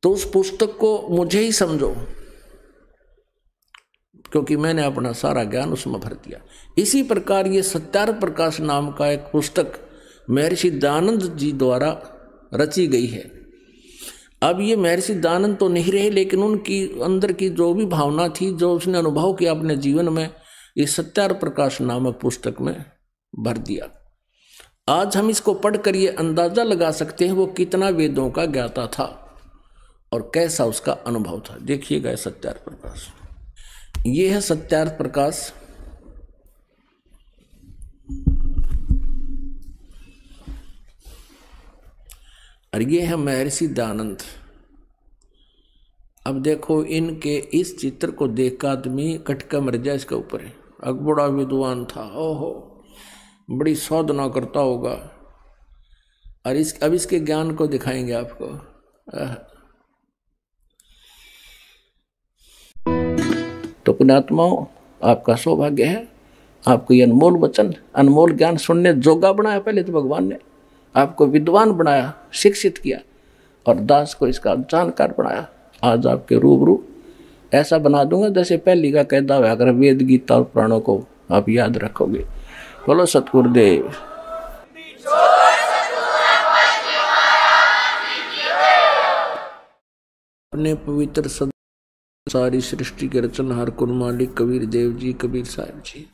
तो उस पुस्तक को मुझे ही समझो, क्योंकि मैंने अपना सारा ज्ञान उसमें भर दिया। इसी प्रकार ये सत्यार्थ प्रकाश नाम का एक पुस्तक महर्षि दयानंद जी द्वारा रची गई है। अब ये महर्षि दयानंद तो नहीं रहे, लेकिन उनकी अंदर की जो भी भावना थी, जो उसने अनुभव किया अपने जीवन में, इस सत्यार्थ प्रकाश नामक पुस्तक में भर दिया। आज हम इसको पढ़कर ये अंदाजा लगा सकते हैं वो कितना वेदों का ज्ञाता था और कैसा उसका अनुभव था। देखिएगा सत्यार्थ प्रकाश, ये है सत्यार्थ प्रकाश। और ये है महर्षि दयानंद। अब देखो, इनके इस चित्र को देख कर आदमी कटका मर जाए इसके ऊपर है। अब बड़ा विद्वान था, ओहो, बड़ी साधना करता होगा। और अब इसके ज्ञान को दिखाएंगे आपको। तो पुण्यात्माओं, आपका सौभाग्य है, आपको ये अनमोल वचन, अनमोल ज्ञान सुनने जोगा बनाया। पहले तो भगवान ने आपको विद्वान बनाया, शिक्षित किया, और दास को इसका जानकार बनाया। आज आपके रूबरू ऐसा बना दूंगा जैसे पहली का कहता हुआ अगर वेद गीता और पुराणों को आप याद रखोगे। बोलो सतगुरुदेव। अपने पवित्र सारी सृष्टि के रचनहार कुल मालिक कबीर देव जी, कबीर साहब जी,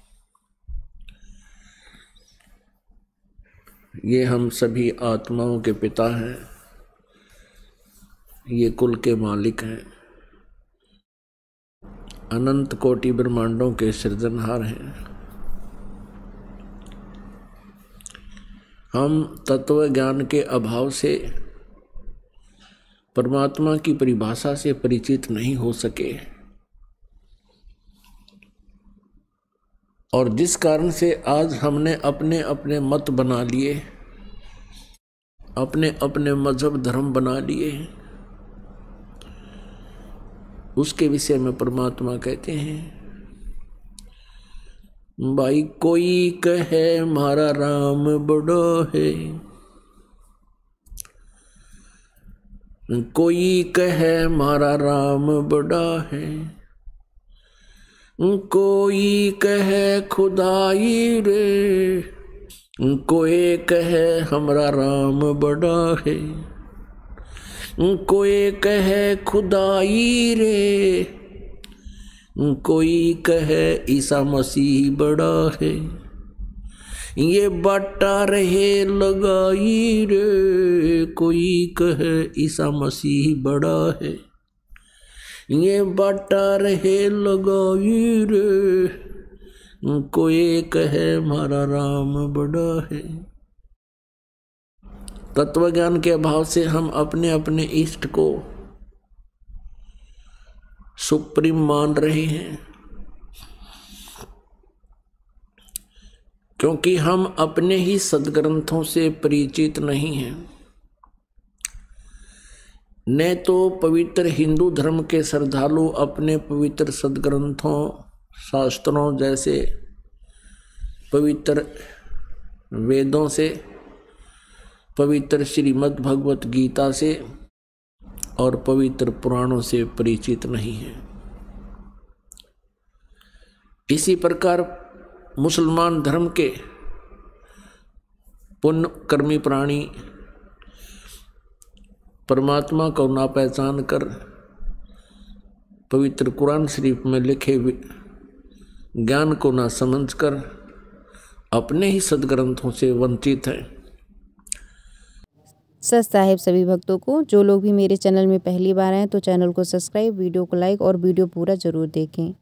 ये हम सभी आत्माओं के पिता हैं, ये कुल के मालिक हैं, अनंत कोटि ब्रह्मांडों के सृजनहार हैं। हम तत्व ज्ञान के अभाव से परमात्मा की परिभाषा से परिचित नहीं हो सके, और जिस कारण से आज हमने अपने अपने मत बना लिए, अपने अपने मजहब धर्म बना लिए, उसके विषय में परमात्मा कहते हैं, भाई कोई कहे मारा राम बड़ो है, कोई कहे मारा राम बड़ा है, कोई कहे खुदाई रे, कोई कहे हमरा राम बड़ा है, कोई कहे खुदाई रे, कोई कहे ईसा मसीह बड़ा है, ये बाटा रहे लगाई रे, कोई कहे ईसा मसीह बड़ा है, ये बाटा रहे लगाई रे, कोई कहे हमारा राम बड़ा है। तत्व ज्ञान के अभाव से हम अपने अपने इष्ट को सुप्रीम मान रहे हैं, क्योंकि हम अपने ही सदग्रंथों से परिचित नहीं हैं। न तो पवित्र हिंदू धर्म के श्रद्धालु अपने पवित्र सदग्रंथों शास्त्रों जैसे पवित्र वेदों से, पवित्र श्रीमद् भगवत गीता से और पवित्र पुराणों से परिचित नहीं है। इसी प्रकार मुसलमान धर्म के पुण्य कर्मी प्राणी परमात्मा को ना पहचान कर पवित्र कुरान शरीफ में लिखे ज्ञान को ना समझकर अपने ही सदग्रंथों से वंचित हैं।
सत साहिब सभी भक्तों को, जो लोग भी मेरे चैनल में पहली बार आए तो चैनल को सब्सक्राइब, वीडियो को लाइक और वीडियो पूरा जरूर देखें।